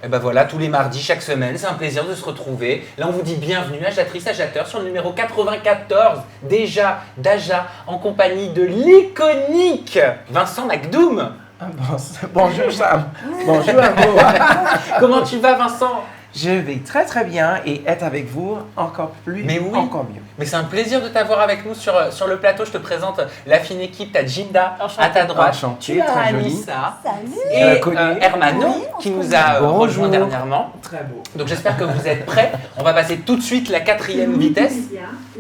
Et ben voilà, tous les mardis, chaque semaine, c'est un plaisir de se retrouver. Là, on vous dit bienvenue, agiatrice, agiateur, sur le numéro 94, déjà, d'Aja, en compagnie de l'iconique Vincent Macdoum. Bonjour Sam, bonjour Amour. Comment tu vas, Vincent? Je vais très très bien et être avec vous encore plus, Mais oui. encore mieux. Mais c'est un plaisir de t'avoir avec nous sur le plateau. Je te présente la fine équipe. Tu as Jinda à ta droite. Enchanté, Tu as très jolie. Anissa. Salut. Et Connu. Hermano qui nous a rejoint dernièrement. Très beau. Donc j'espère que vous êtes prêts. On va passer tout de suite la 4e vitesse.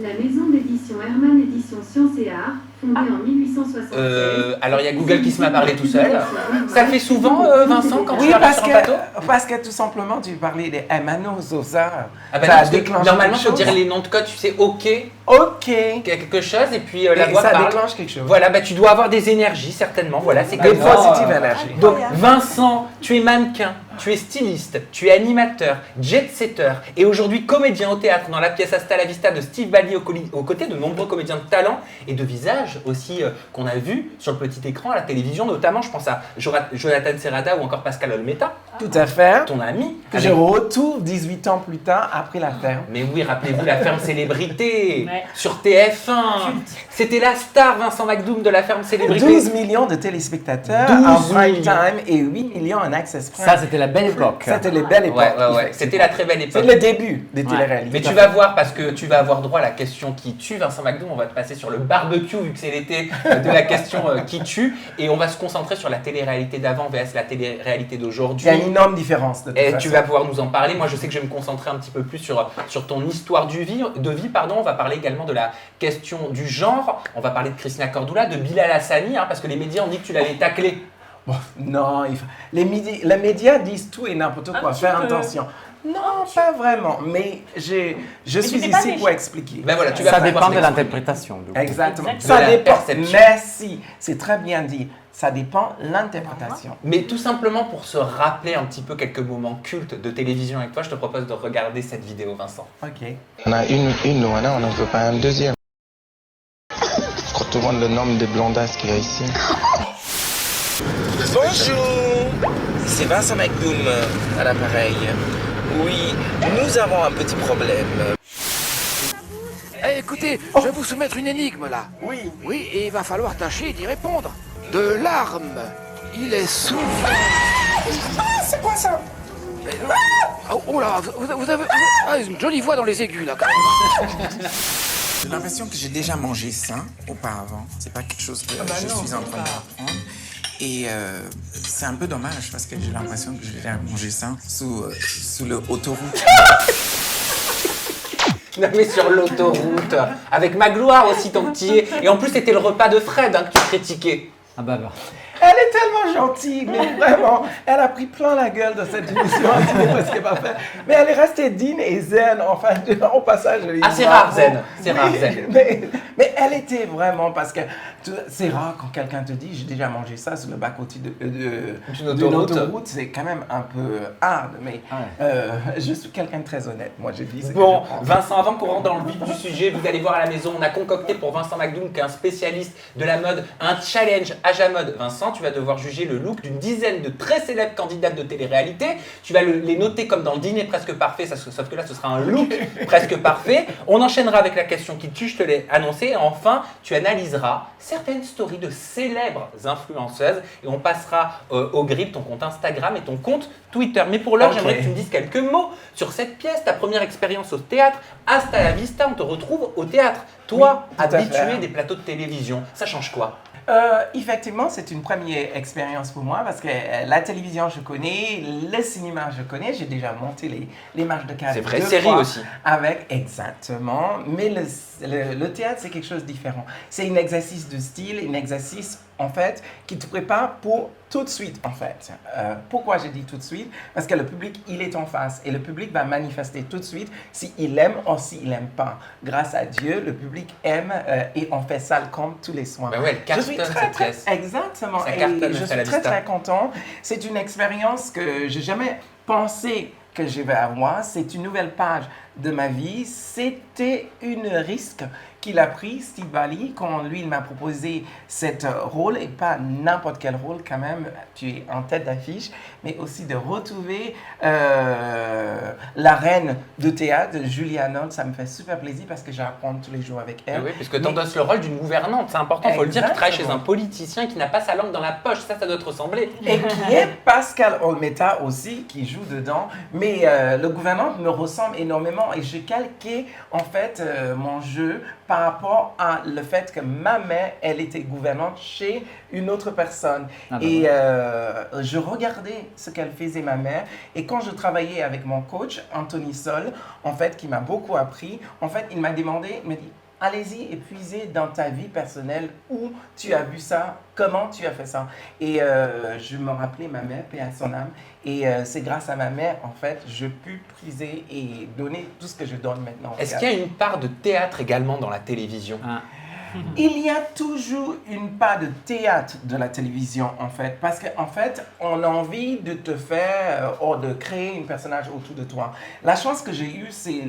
La maison d'édition Hermann Éditions Sciences et Arts, fondée en 1876. Alors il y a Google qui se m'a parlé tout seul. Ça le fait souvent, Vincent, quand Oui, tu arrives parce sur un plateau? parce que tout simplement tu parlais des Emmanuel Zosa. Ah bah Ça non, a parce que déclenché normalement, il quelque faut dire chose. les noms de code, tu sais, OK, Ok. quelque chose, et puis la Et voix ça parle. déclenche quelque chose. Voilà, bah, tu dois avoir des énergies, certainement. Voilà, c'est Des comme ça. positives énergies. Donc, Vincent, tu es mannequin, tu es styliste, tu es animateur, jet-setter et aujourd'hui comédien au théâtre dans la pièce Hasta la Vista de Steve Bally aux côtés de nombreux comédiens de talent et de visage aussi qu'on a vu sur le petit écran à la télévision, notamment je pense à Jonathan Serrada ou encore Pascal Olmeta, Tout à fait. ton ami. Que je retrouve 18 ans plus tard après la ferme. Mais oui, rappelez-vous la ferme célébrité Ouais. sur TF1. C'était la star Vincent Macdoum de la ferme célébrité. 12 millions de téléspectateurs 12 en prime millions. time et 8 millions en access prime. Ça, c'était la belle époque. C'était les belles époques. Ouais. C'était la très belle C'est époque. le début des téléréalités. Mais tu vas voir, parce que tu vas avoir droit à la question qui tue, Vincent Macdoum, on va te passer sur le barbecue, vu que c'est l'été de la question qui tue, et on va se concentrer sur la télé-réalité d'avant vs la télé-réalité Il d'aujourd'hui. y a une énorme différence de toute Et façon. tu vas pouvoir nous en parler. Moi, je sais que je vais me concentrer un petit peu plus sur ton histoire de vie. On va parler également de la question du genre. On va parler de Christina Cordula, de Bilal Hassani, parce que les médias ont dit que tu l'avais taclé. Bon, non, les médias disent tout et n'importe quoi. Fais attention. Non, pas vraiment. Mais je suis c'était pas ici méchant. pour expliquer. Ben voilà, tu vas Ça pouvoir dépend de t'exprimer. l'interprétation. du coup. Exactement. Exactement. Ça De la dépend. perception. Merci. C'est très bien dit. Ça dépend de l'interprétation. Mais tout simplement pour se rappeler un petit peu quelques moments cultes de télévision avec toi, je te propose de regarder cette vidéo, Vincent. Ok. On a une Loana, on n'en veut pas un deuxième. Quand tu vois le nombre de blondasses qu'il y a ici. Bonjour, c'est Vincent Macdoum à l'appareil. Oui, nous avons un petit problème. Eh, écoutez, je vais vous soumettre une énigme là. Oui. Oui, et il va falloir tâcher d'y répondre. De larmes, il est souvent. C'est quoi ça? Oh là, vous avez une jolie voix dans les aigus là quand même. J'ai l'impression que j'ai déjà mangé ça auparavant. C'est pas quelque chose que je suis en train d'apprendre. Et c'est un peu dommage parce que j'ai l'impression que j'ai déjà mangé ça sous l'autoroute. Non mais sur l'autoroute, avec ma gloire aussi ton petit. Et en plus c'était le repas de Fred que tu critiquais. Ah bah alors. Elle est tellement gentille, mais vraiment, elle a pris plein la gueule de cette émission, ce qui est pas fait. Mais elle est restée digne et zen, enfin, au passage. je lui dis Ah c'est bravo. rare Zen, c'est rare Zen. Mais elle était vraiment, parce que c'est rare quand quelqu'un te dit, j'ai déjà mangé ça sur le bas-côté D'une d'une autoroute. autoroute, c'est quand même un peu hard, mais je suis quelqu'un de très honnête, moi je dis ce que Bon, je pense. Vincent, avant qu'on rentre dans le vif du sujet, vous allez voir à la maison, on a concocté pour Vincent Macdoum, qui est un spécialiste de la mode, un challenge Aja Mode. Vincent, tu vas devoir juger le look d'une dizaine de très célèbres candidates de télé-réalité. Tu vas les noter comme dans le dîner presque parfait, sauf que là, ce sera un look presque parfait. On enchaînera avec la question qui tue, je te l'ai annoncé. Et enfin, tu analyseras certaines stories de célèbres influenceuses et on passera au grip ton compte Instagram et ton compte Twitter. Mais pour l'heure, Ok. j'aimerais que tu me dises quelques mots sur cette pièce, ta première expérience au théâtre. Hasta la vista, on te retrouve au théâtre. Toi, Oui, tout à habitué fait. des plateaux de télévision, ça change quoi? Effectivement, c'est une première expérience pour moi parce que la télévision, je connais, le cinéma, je connais. J'ai déjà monté les marches de cadre. C'est vrai, 2 série fois aussi. Avec, exactement. Mais le théâtre, c'est quelque chose de différent. C'est un exercice de style, un exercice, en fait, qui te prépare pour tout de suite, en fait. Pourquoi j'ai dit tout de suite? Parce que le public, il est en face et le public va manifester tout de suite s'il aime ou s'il n'aime pas. Grâce à Dieu, le public aime et on fait ça comme tous les soirs. Ben ouais, elle Je suis cartonne, très, cette très, pièce. exactement. Ça Et cartonne, je Hasta la suis très, vista. très content. C'est une expérience que j'ai jamais pensé que je vais avoir. C'est une nouvelle page de ma vie, c'était un risque qu'il a pris, Steve Bally, quand lui, il m'a proposé cet rôle, et pas n'importe quel rôle quand même, tu es en tête d'affiche, mais aussi de retrouver la reine de théâtre, Julie Arnold. Ça me fait super plaisir parce que j'apprends tous les jours avec elle. Oui, parce que tu endosses le rôle d'une gouvernante, c'est important, il faut le dire, tu travailles chez Exactement. un politicien qui n'a pas sa langue dans la poche, ça doit te ressembler. Et qui est Pascal Olmeta aussi, qui joue dedans. Mais le gouvernant me ressemble énormément et j'ai calqué en fait mon jeu par rapport à le fait que ma mère, elle était gouvernante chez une autre personne. Ah bah Et je regardais ce qu'elle faisait, ma mère. Et quand je travaillais avec mon coach, Anthony Sol, en fait, qui m'a beaucoup appris, en fait, il m'a demandé, il m'a dit, allez-y et puisez dans ta vie personnelle où tu as vu ça, comment tu as fait ça. Et je me rappelais ma mère, paix à son âme. Et c'est grâce à ma mère, en fait, je peux puiser et donner tout ce que je donne maintenant. Est-ce qu'il y a une part de théâtre également dans la télévision? Il y a toujours une part de théâtre de la télévision, en fait, parce qu'en fait, on a envie de te faire, ou de créer un personnage autour de toi. La chance que j'ai eue, c'est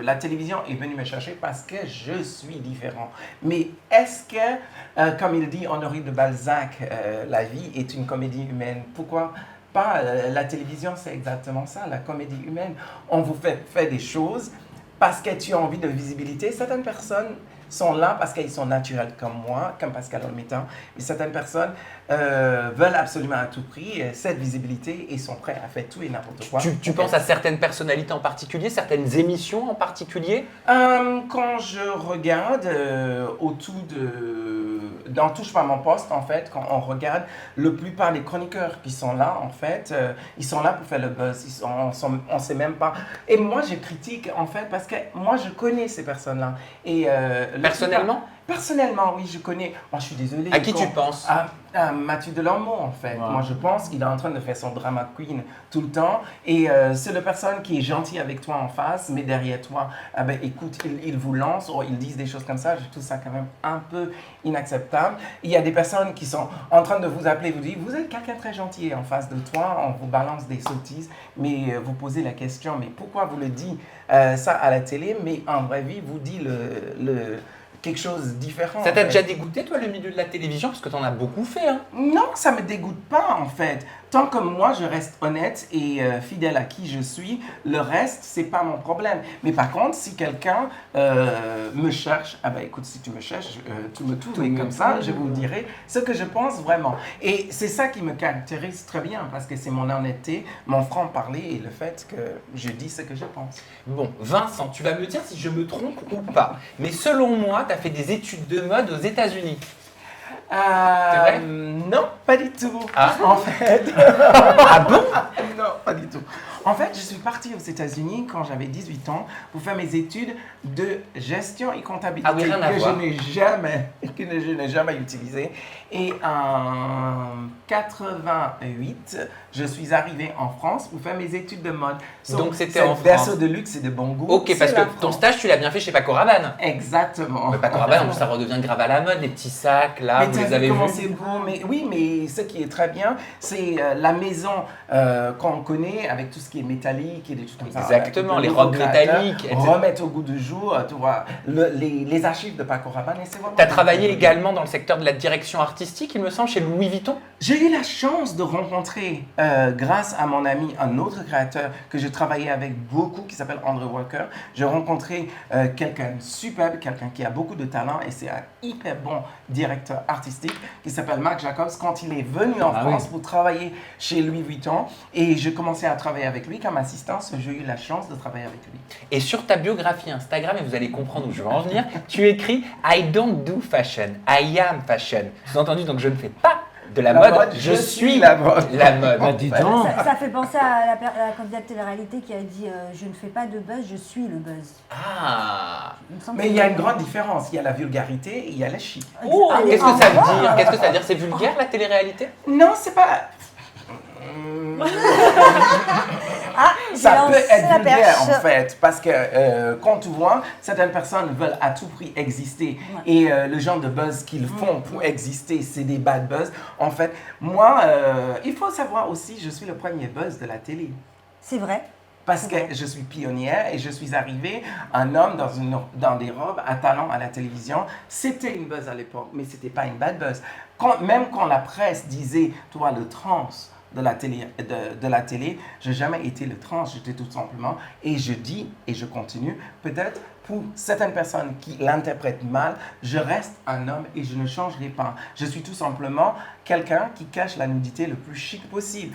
la télévision est venue me chercher parce que je suis différent. Mais est-ce que, comme il dit Honoré de Balzac, la vie est une comédie humaine? Pourquoi pas? La télévision, c'est exactement ça, la comédie humaine. On vous fait des choses parce que tu as envie de visibilité. Certaines personnes sont là parce qu'ils sont naturels comme moi, comme Pascal Olmeta. Et certaines personnes veulent absolument à tout prix cette visibilité et sont prêts à faire tout et n'importe quoi. Tu penses à certaines personnalités en particulier, certaines émissions en particulier? Quand je regarde autour dans Touche pas mon poste, en fait, quand on regarde, la plupart des chroniqueurs qui sont là, en fait, ils sont là pour faire le buzz. On sait même pas. Et moi, je critique, en fait, parce que moi, je connais ces personnes-là. Et, Personnellement? Personnellement, oui, je connais. Moi, je suis désolée. À qui tu penses? À Mathieu Delormeau, en fait. Wow. Moi, je pense qu'il est en train de faire son drama queen tout le temps. Et c'est la personne qui est gentille avec toi en face, mais derrière toi, ben, écoute, il vous lance ou ils disent des choses comme ça. Je trouve ça quand même un peu inacceptable. Il y a des personnes qui sont en train de vous appeler, vous dire, vous êtes quelqu'un très gentil en face de toi, on vous balance des sottises, mais vous posez la question, mais pourquoi vous le dites ça à la télé, mais en vraie vie, vous dit quelque chose de différent. Ça t'a en fait. déjà dégoûté, toi, le milieu de la télévision? Parce que t'en as beaucoup fait, hein. Non, ça me dégoûte pas, en fait. Tant que moi, je reste honnête et fidèle à qui je suis, le reste, c'est pas mon problème. Mais par contre, si quelqu'un me cherche, ah ben écoute, si tu me cherches, tu me trouves, et comme ça, je vous dirai ce que je pense vraiment. Et c'est ça qui me caractérise très bien, parce que c'est mon honnêteté, mon franc-parler et le fait que je dis ce que je pense. Bon, Vincent, tu vas me dire si je me trompe ou pas. Mais selon moi, tu as fait des études de mode aux États-Unis. vrai Non, pas du tout. Ah. En fait. Ah bon? Non, pas du tout. En fait, je suis partie aux États-Unis quand j'avais 18 ans pour faire mes études de gestion et comptabilité Ah oui, rien à voir. que je n'ai jamais utilisé. Et en 88, je suis arrivée en France pour faire mes études de mode. Donc, c'était cette en berceau France. de luxe et de bon goût. Ok, parce c'est la que ton France. stage, tu l'as bien fait chez Paco Rabanne. Exactement. Mais Paco Rabanne, en plus, ça redevient grave à la mode, les petits sacs, là, Mais vous tu les as avez vu comment vus. c'est beau. Mais, oui, mais ce qui est très bien, c'est la maison qu'on connaît avec tout ce qui est métallique et des trucs comme ça. Exactement, Avec les de nouveaux robes créateurs, métalliques, etc. remettre au goût du jour, tu vois, les archives de Paco Rabanne. Et c'est vraiment Tu as travaillé également dans le secteur de la direction artistique, il me semble, chez Louis Vuitton. J'ai eu la chance de rencontrer, grâce à mon ami, un autre créateur que je travaillais avec beaucoup, qui s'appelle Andrew Walker. J'ai rencontré quelqu'un de superbe, quelqu'un qui a beaucoup de talent et c'est un hyper bon directeur artistique qui s'appelle Marc Jacobs. Quand il est venu en France pour travailler chez Louis Vuitton et j'ai commencé à travailler avec lui comme assistant, j'ai eu la chance de travailler avec lui. Et sur ta biographie Instagram, et vous allez comprendre où je veux en venir, tu écris « I don't do fashion, I am fashion ». Sous-entendu, donc je ne fais pas de la mode, je suis la mode. la mode. Bah, dis donc. Ça fait penser à la candidate télé-réalité qui a dit je ne fais pas de buzz, je suis le buzz. Ah. Il me semble Mais que il y a une grande différence. Il y a la vulgarité et il y a la chic. Oh, Allez, qu'est-ce que au ça veut revoir. dire? Qu'est-ce que ça veut dire? C'est vulgaire la télé-réalité? Non, c'est pas... Ah, Ça peut lancé être la vulgaire perche. en fait, parce que quand tu vois, certaines personnes veulent à tout prix exister et le genre de buzz qu'ils font pour exister, c'est des bad buzz. En fait, moi, il faut savoir aussi, je suis le premier buzz de la télé. C'est vrai. Parce que je suis pionnière et je suis arrivée, un homme dans des robes à talons à la télévision. C'était une buzz à l'époque, mais ce n'était pas une bad buzz. Même quand la presse disait, toi, le trans de la télé, je n'ai jamais été le trans, j'étais tout simplement, et je dis, et je continue, peut-être pour certaines personnes qui l'interprètent mal, je reste un homme et je ne changerai pas. Je suis tout simplement quelqu'un qui cache la nudité le plus chic possible.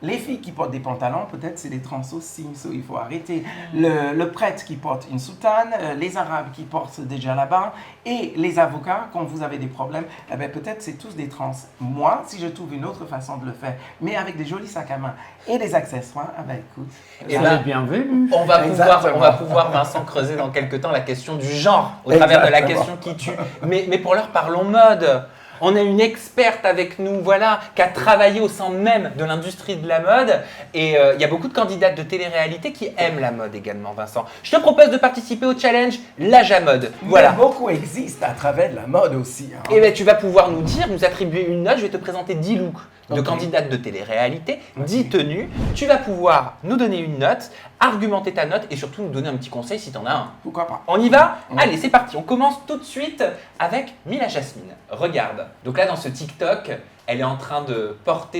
Les filles qui portent des pantalons, peut-être c'est des trans aussi, il faut arrêter. Le prêtre qui porte une soutane, les arabes qui portent déjà là-bas, et les avocats, quand vous avez des problèmes, eh bien, peut-être c'est tous des trans. Moi, si je trouve une autre façon de le faire, mais avec des jolis sacs à main et des accessoires, eh bien, écoute. Et ben, bienvenue. On va pouvoir, Vincent, creuser dans quelques temps la question du genre, au travers de la question qui tue. Mais pour l'heure, parlons mode. On a une experte avec nous, voilà, qui a travaillé au sein même de l'industrie de la mode. Et il y a beaucoup de candidates de télé-réalité qui aiment la mode également, Vincent. Je te propose de participer au challenge L'âge à mode. Voilà. Mais beaucoup existent à travers de la mode aussi. Hein. Et bien, tu vas pouvoir nous attribuer une note. Je vais te présenter 10 looks de candidates de télé-réalité, 10 tenues. Tu vas pouvoir nous donner une note, argumenter ta note et surtout nous donner un petit conseil si tu en as un. Pourquoi pas? On y va? Allez, c'est parti. On commence tout de suite avec Mila Jasmine. Regarde. Donc là, dans ce TikTok, elle est en train de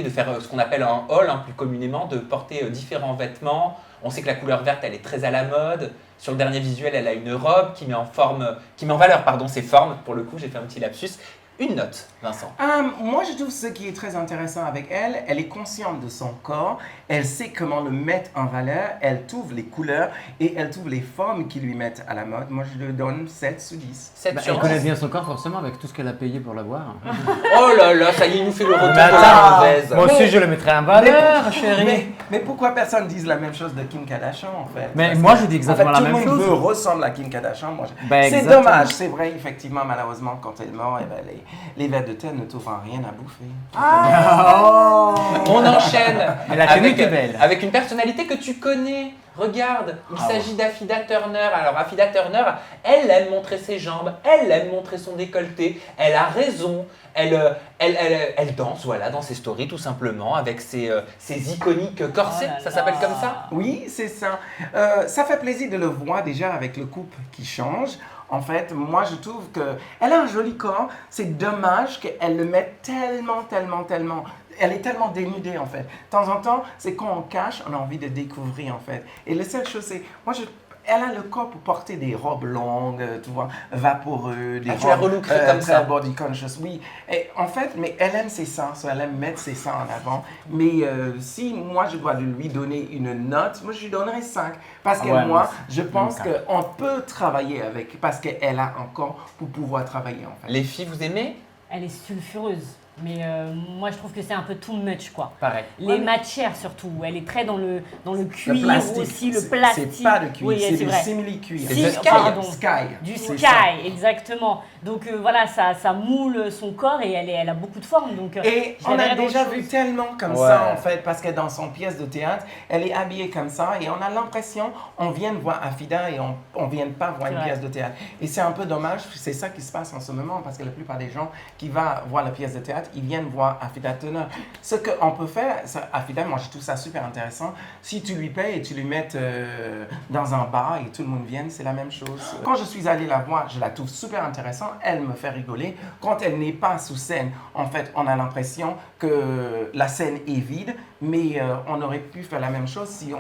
faire ce qu'on appelle un haul, plus communément, de porter différents vêtements. On sait que la couleur verte, elle est très à la mode. Sur le dernier visuel, elle a une robe qui met en valeur ses formes. Pour le coup, j'ai fait un petit lapsus. Une note, Vincent. Moi, je trouve ce qui est très intéressant avec elle, elle est consciente de son corps, elle sait comment le mettre en valeur, elle trouve les couleurs et elle trouve les formes qui lui mettent à la mode. Moi, je lui donne 7 sur 10. 7 sur Elle 10. connaît bien son corps, forcément, avec tout ce qu'elle a payé pour l'avoir. Oh là là, ça y est, il nous fait le retour de Mais la attends, mauvaise. moi aussi, je le mettrais en valeur, chérie. Mais pourquoi personne dise la même chose de Kim Kardashian, en fait? Mais Parce moi, que, je dis exactement en fait, la même tout le monde chose. veut ressemble à Kim Kardashian. Ben, c'est exactement. dommage, c'est vrai, effectivement, malheureusement, quand elle meurt, les vers de terre ne trouvent rien à bouffer. On enchaîne Mais la tenue était belle. avec une personnalité que tu connais. Regarde, il s'agit d'Affida Turner. Alors Affida Turner, elle aime montrer ses jambes, elle aime montrer son décolleté, elle a raison. Elle danse, voilà, dans ses stories tout simplement, avec ses iconiques corsets, ça s'appelle comme ça? Oui, c'est ça. Ça fait plaisir de le voir déjà avec le couple qui change. En fait, moi, je trouve qu'elle a un joli corps. C'est dommage qu'elle le mette tellement. Elle est tellement dénudée, en fait. De temps en temps, c'est quand on cache, on a envie de découvrir, en fait. Et la seule chose, c'est... Elle a le corps pour porter des robes longues, tu vois, vaporeuses, des tu la robes relookerais comme ça. body conscious, oui. Et en fait, mais elle aime ses seins, elle aime mettre ses seins en avant. Mais si moi, je dois lui donner une note, moi, je lui donnerais 5. Parce que moi, je pense qu'on peut travailler avec, parce qu'elle a encore pour pouvoir travailler, en fait. Les filles, vous aimez? Elle est sulfureuse. Mais moi, je trouve que c'est un peu too much, quoi. Pareil. Les matières, surtout. Elle est très dans le cuir plastique. aussi, le plastique. C'est pas de cuir, oui, c'est du vrai. simili-cuir. C'est Si, du sky. pardon. Du C'est sky, ça. exactement. Donc voilà, ça moule son corps et elle a beaucoup de forme. Donc, Et je on la a verrais dans déjà autre vu chose. tellement comme ça, en fait, parce que dans son pièce de théâtre, elle est habillée comme ça et on a l'impression, on vient de voir Affida et on ne vient pas voir une pièce de théâtre. Et c'est un peu dommage, c'est ça qui se passe en ce moment, parce que la plupart des gens qui vont voir la pièce de théâtre, ils viennent voir Affida Turner. Ce qu'on peut faire, Affida, moi je trouve ça super intéressant, si tu lui payes et tu lui mets dans un bar et tout le monde vient, c'est la même chose. Quand je suis allée la voir, je la trouve super intéressante, elle me fait rigoler. Quand elle n'est pas sous scène, en fait, on a l'impression que la scène est vide, mais on aurait pu faire la même chose si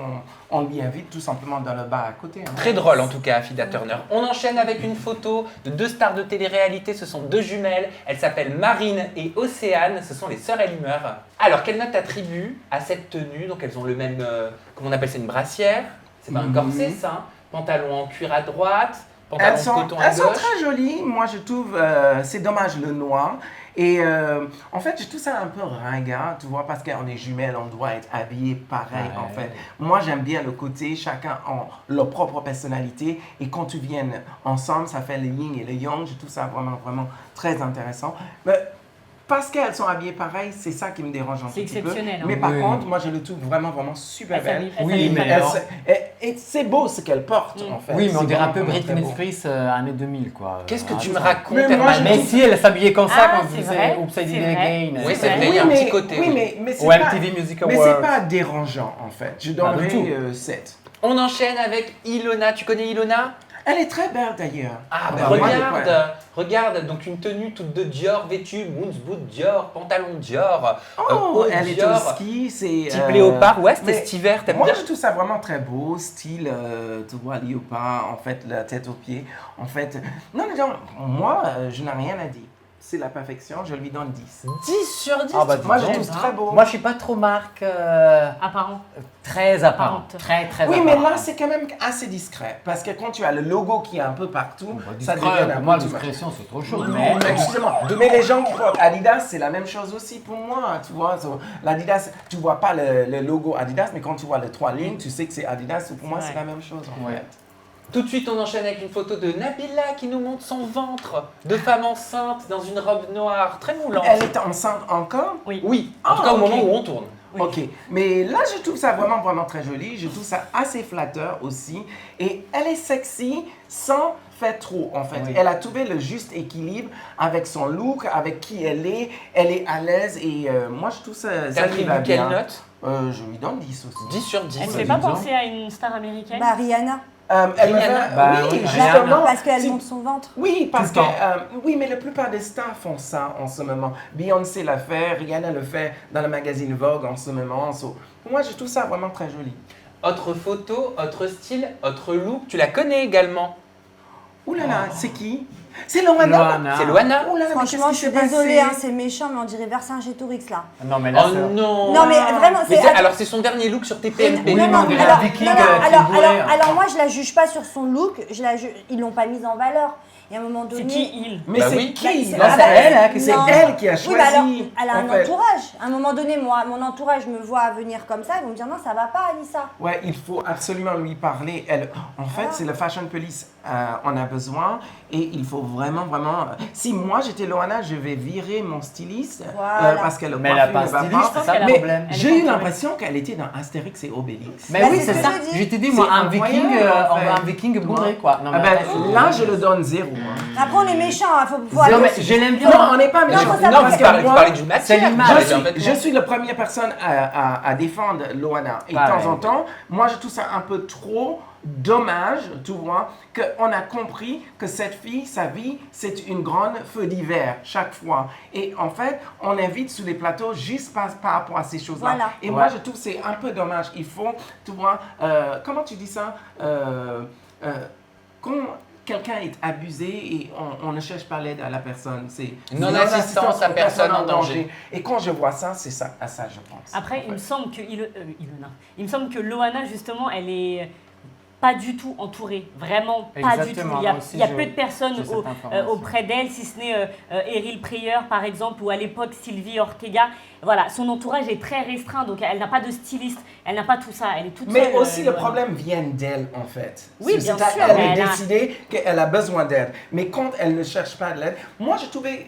on lui invite tout simplement dans le bar à côté. Hein. Très drôle en tout cas, Affida Turner. On enchaîne avec une photo de 2 stars de télé-réalité. Ce sont 2 jumelles. Elles s'appellent Marine et Océane. Ce sont les sœurs Elimer. Alors, quelle note attribue à cette tenue? Donc, elles ont le même, comment on appelle ça, une brassière. C'est pas un corset, ça. Hein. Pantalon en cuir à droite, pantalon de coton à Elles sont gauche. très jolies. Moi, je trouve, c'est dommage le noir. Et en fait, je trouve ça un peu ringard, tu vois, parce qu'on est jumelles, on doit être habillés pareil, en fait. Moi, j'aime bien le côté, chacun a leur propre personnalité. Et quand tu viennes ensemble, ça fait le yin et le yang. Je trouve ça vraiment très intéressant. Mais parce qu'elles sont habillées pareil, c'est ça qui me dérange un C'est petit peu. exceptionnel, hein. Mais par Oui. contre, moi, je le trouve vraiment, vraiment super Elle belle. s'habille- elle Oui, s'habille mais très alors- bien. Et c'est beau ce qu'elle porte, en fait. Oui, mais on C'est dirait un vraiment, peu vraiment très Britney beau. Spears années 2000, quoi. Qu'est-ce que Ah, tu me ça. racontes, Mais moi, Herman? je Mais trouve- si, elle s'habillait comme ça Ah, quand c'est elle vrai, faisait Oops, I c'est Did It vrai. Again. Oui, c'est vrai, Oui, il y a un mais- petit côté. Oui, oui. mais c'est Ou pas... MTV Music Mais Awards. c'est pas dérangeant, en fait. Je Pas du donnerais tout. 7. On enchaîne avec Ilona. Tu connais Ilona? Elle est très belle, d'ailleurs. Ah, bah, regarde, donc une tenue toute de Dior vêtue, Moons boot Dior, pantalon Dior, Oh, haut elle est Dior, au ski, c'est... type léopard. Ouais, c'était mais cet hiver, t'aimes Moi, bien? je trouve ça vraiment très beau, style, tu vois, léopard, en fait, la tête aux pieds. En fait, non, moi, je n'ai rien à dire. C'est la perfection, je lui donne 10. 10 sur 10. Ah bah, Moi, je dis donc. trouve très beau. Moi, je suis pas trop marque Apparent. très apparente. Apparente. Très Oui, mais apparente. là, c'est quand même assez discret. Parce que quand tu as le logo qui est un peu partout, Bah, ça discret, devient un pour moi, peu la too much. discrétion, c'est trop chaud. Mais Mais excusez-moi, mais les gens qui portent Adidas, c'est la même chose aussi pour moi, tu vois. L'Adidas, tu vois pas le logo Adidas, mais quand tu vois les 3 lignes, tu sais que c'est Adidas. Pour moi, C'est c'est vrai. la même chose, en Ouais. fait. Tout de suite, on enchaîne avec une photo de Nabila qui nous montre son ventre de femme enceinte dans une robe noire très moulante. Elle est enceinte encore? Oui, en tout cas au ok. moment où on tourne. Oui. Ok, mais là je trouve ça vraiment, vraiment très joli. Je trouve ça assez flatteur aussi. Et elle est sexy sans faire trop en fait. Oui. Elle a trouvé le juste équilibre avec son look, avec qui elle est à l'aise et moi je trouve ça lui T'attribues va quelle bien. note? Je lui donne 10 aussi. 10 sur 10. Elle ne Ouais, fait pas dis donc. penser à une star américaine? Bah, Rihanna, Elle me Rihanna. fait- Bah oui, oui, justement. parce qu'elle Si- monte son ventre. Oui, parce Tout que le temps. oui, mais la plupart des stars font ça en ce moment. Beyoncé l'a fait, Rihanna le fait dans le magazine Vogue en ce moment. Pour moi, je trouve ça vraiment très joli. Autre photo, autre style, autre look. Tu la connais également? Ouh là là, c'est qui? C'est Loana. Loana. C'est Loana? Oh là là, mais Franchement, je qu'est-ce qui suis s'est désolée, passé? hein, c'est méchant, mais on dirait Vercingétorix là. Non, mais là, Oh c'est- non! Non, mais vraiment, Mais c'est. alors c'est son dernier look sur TPMP. Oui, non, mais non, on dirait alors, un viking, non, non, qui alors, bourrait, alors, hein. alors moi, je la juge pas sur son look, ils l'ont pas mise en valeur. Et à un moment donné. C'est qui il? Mais Bah c'est oui. qui? C'est- Non, ah c'est bah, elle, hein, C'est non. elle qui a Oui, choisi. bah alors, elle a en un fait. entourage. À un moment donné, moi, mon entourage me voit venir comme ça, ils vont me dire non, ça va pas, Anissa. Ouais, il faut absolument lui parler. En fait, c'est le Fashion Police. On a besoin et il faut vraiment, vraiment. Si moi j'étais Loana, je vais virer mon styliste Voilà. parce qu'elle Mais elle n'a pas un styliste, c'est ça le Mais problème. j'ai Elle est eu pas l'impression qu'elle était dans Astérix et Obélix. Mais Bah, oui, c'est c'est ce ça. que je dis. Je t'ai dit, moi, C'est un viking, incroyable, en fait. un viking bourré, quoi. Non, Ah mais ben, attends, là, je le donne 0. hein. Après, on est méchants, il faut Non, aller- mais je l'aime bien. Non, on n'est pas Non, méchants. faut savoir Non, que- parce Tu parlais que moi, d'une matière. c'est l'image. je suis la première personne à défendre Loana. Et de Pareil. temps en temps, moi, je trouve ça un peu trop dommage, tu vois, qu'on a compris que cette fille, sa vie, c'est une grande feu d'hiver, chaque fois. Et en fait, on invite sur les plateaux juste par rapport à ces choses-là. Voilà. Et moi, je trouve que c'est un peu dommage. Il faut, tu vois, comment tu dis ça? Quand quelqu'un est abusé et on ne cherche pas l'aide à la personne, c'est Non-assistance à personne en danger. Et quand je vois ça, c'est ça, à ça je pense. Après, en il me fait. semble que il me semble que Loana, justement, elle est pas du tout entourée. Vraiment pas du tout. Exactement, Il y a, moi aussi, il y a j'ai- peu de personnes j'ai cette information. auprès d'elle, si ce n'est Eril Prieur, par exemple, ou à l'époque Sylvie Ortega. Voilà, son entourage est très restreint, donc elle n'a pas de styliste, elle n'a pas tout ça, elle est toute Mais seule. aussi, le Loana. problème vient d'elle, en fait. Oui, C'est bien à sûr, elle mais de elle a- décider qu'elle a besoin d'aide. Mais quand elle ne cherche pas de l'aide, moi, j'ai trouvé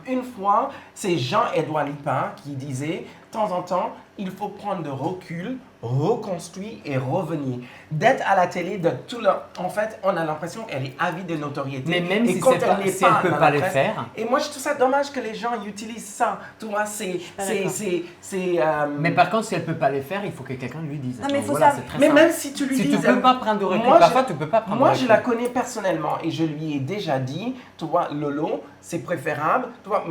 une fois, c'est Jean-Édouard Lipin qui disait, de temps en temps, il faut prendre de recul, reconstruire et revenir. D'être à la télé, de tout le... En fait, on a l'impression qu'elle est avide de notoriété. Mais même Et si quand c'est pas- n'est si elle peut dans pas la les presse- faire. Et moi, je trouve ça dommage que les gens utilisent ça. Tu vois, Mais par contre, si elle peut pas les faire, il faut que quelqu'un lui dise. Non, mais Donc faut voilà, savoir- c'est très Mais simple. même si tu lui Si dis... tu peux pas prendre de recul, Moi, parfois je- tu peux pas prendre Moi, de je recul. la connais personnellement et je lui ai déjà dit, tu vois, Lolo, c'est préférable. Tu vois,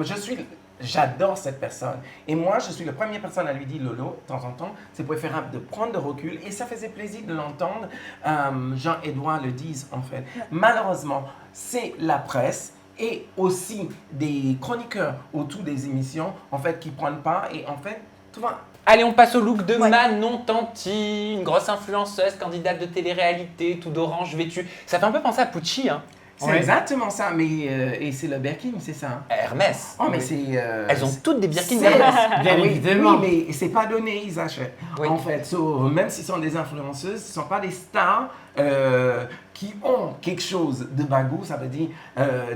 j'adore cette personne. Et moi, je suis la première personne à lui dire, Lolo, de temps en temps, c'est préférable de prendre de recul. Et ça faisait plaisir de l'entendre. Jean-Édouard le dise, en fait. Malheureusement, c'est la presse et aussi des chroniqueurs autour des émissions, en fait, qui ne prennent pas. Et en fait, tu vois, Allez, on passe au look de Ouais. Manon Tanti, une grosse influenceuse, candidate de télé-réalité, tout d'orange vêtue. Ça fait un peu penser à Pucci, hein. c'est Ouais. exactement ça. Mais, et c'est le Birkin, c'est ça. Hein? Hermès. Oh, mais Oui. c'est... Elles ont toutes des Birkin C'est- d'Hermès. Bien oui, évidemment. Oui, mais c'est pas donné, ils achètent. Oui. En fait, même s'ils sont des influenceuses, ce ne sont pas des stars qui ont quelque chose de bagou, ça veut dire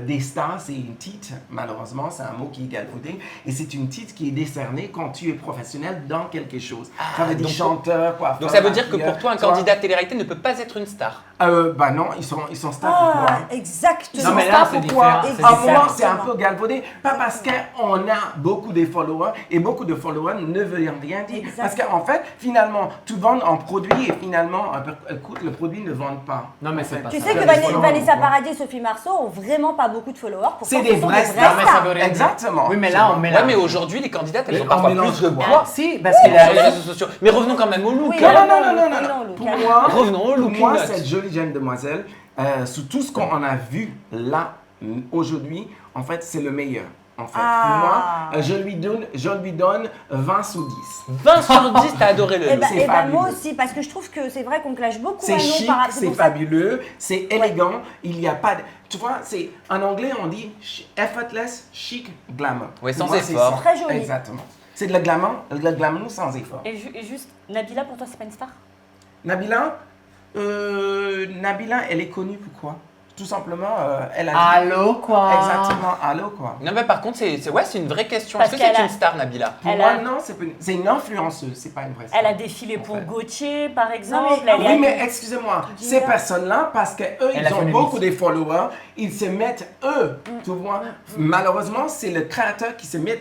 des stars, c'est une titre, malheureusement, c'est un mot qui est galvaudé, et c'est une titre qui est décernée quand tu es professionnel dans quelque chose. Ça veut dire chanteur, coiffeur. Donc ça veut dire que pour toi, un tu vois. candidat de télé-réalité ne peut pas être une star. Bah non, ils sont stars pour moi. Exactement. Non, mais là, c'est Pourquoi différent. C'est En moment, différent. c'est un peu galvaudé. Pas parce qu'on a beaucoup de followers et beaucoup de followers ne veut rien dire. Exact. Parce qu'en fait, finalement, tu vends un produit et finalement, écoute, le produit ne vend pas. Non, mais En c'est fait. pas Tu ça. sais que Les followers, Vanessa pourquoi Paradis et Sophie Marceau ont vraiment pas beaucoup de followers. Pourtant, C'est ce des sont vrais vraies stars. mais ça veut rien dire. Exactement. Oui, mais là, on Ouais, mélange. mais aujourd'hui, les candidates, elles Mais ont on parfois mélange plus de quoi poids Si, parce sur qu'il a les réseaux sociaux. Mais revenons quand même au look. Oui, hein. non, Pour moi, Revenons au pour look, moi, une note. cette jolie jeune demoiselle, sous tout ce qu'on a vu là, aujourd'hui, en fait, c'est le meilleur. En fait, Ah. pour moi, je lui donne 20 sur 10. 20 sur 10, t'as adoré le Eh look. ben, C'est eh ben, fabuleux. moi aussi, parce que je trouve que c'est vrai qu'on clash beaucoup C'est Manon chic, par c'est pour ça- fabuleux, c'est élégant, il n'y a pas de... Tu vois, c'est en anglais, on dit effortless, chic, glamour. Ouais, Pour sans moi, c'est effort. ça. Très joli. Exactement. C'est de la glamour sans effort. Et juste, Nabila, pour toi, c'est pas une star? Nabila, elle est connue pourquoi? Tout simplement, elle a... Allô, quoi. Exactement, allô quoi. Non, mais par contre, c'est une vraie question. Parce Est-ce que c'est qu'elle a- une star, Nabila? Pour Elle moi, a- non, c'est une influenceuse, c'est pas une vraie star. Elle a défilé pour En fait. Gauthier, par exemple. mais- elle est Oui, allée- mais excusez-moi, Dis ces là. personnes-là, parce qu'eux, Elle a ils fait ont le beaucoup mix. de followers, ils se mettent, eux, tu vois. Malheureusement, c'est le créateur qui se met...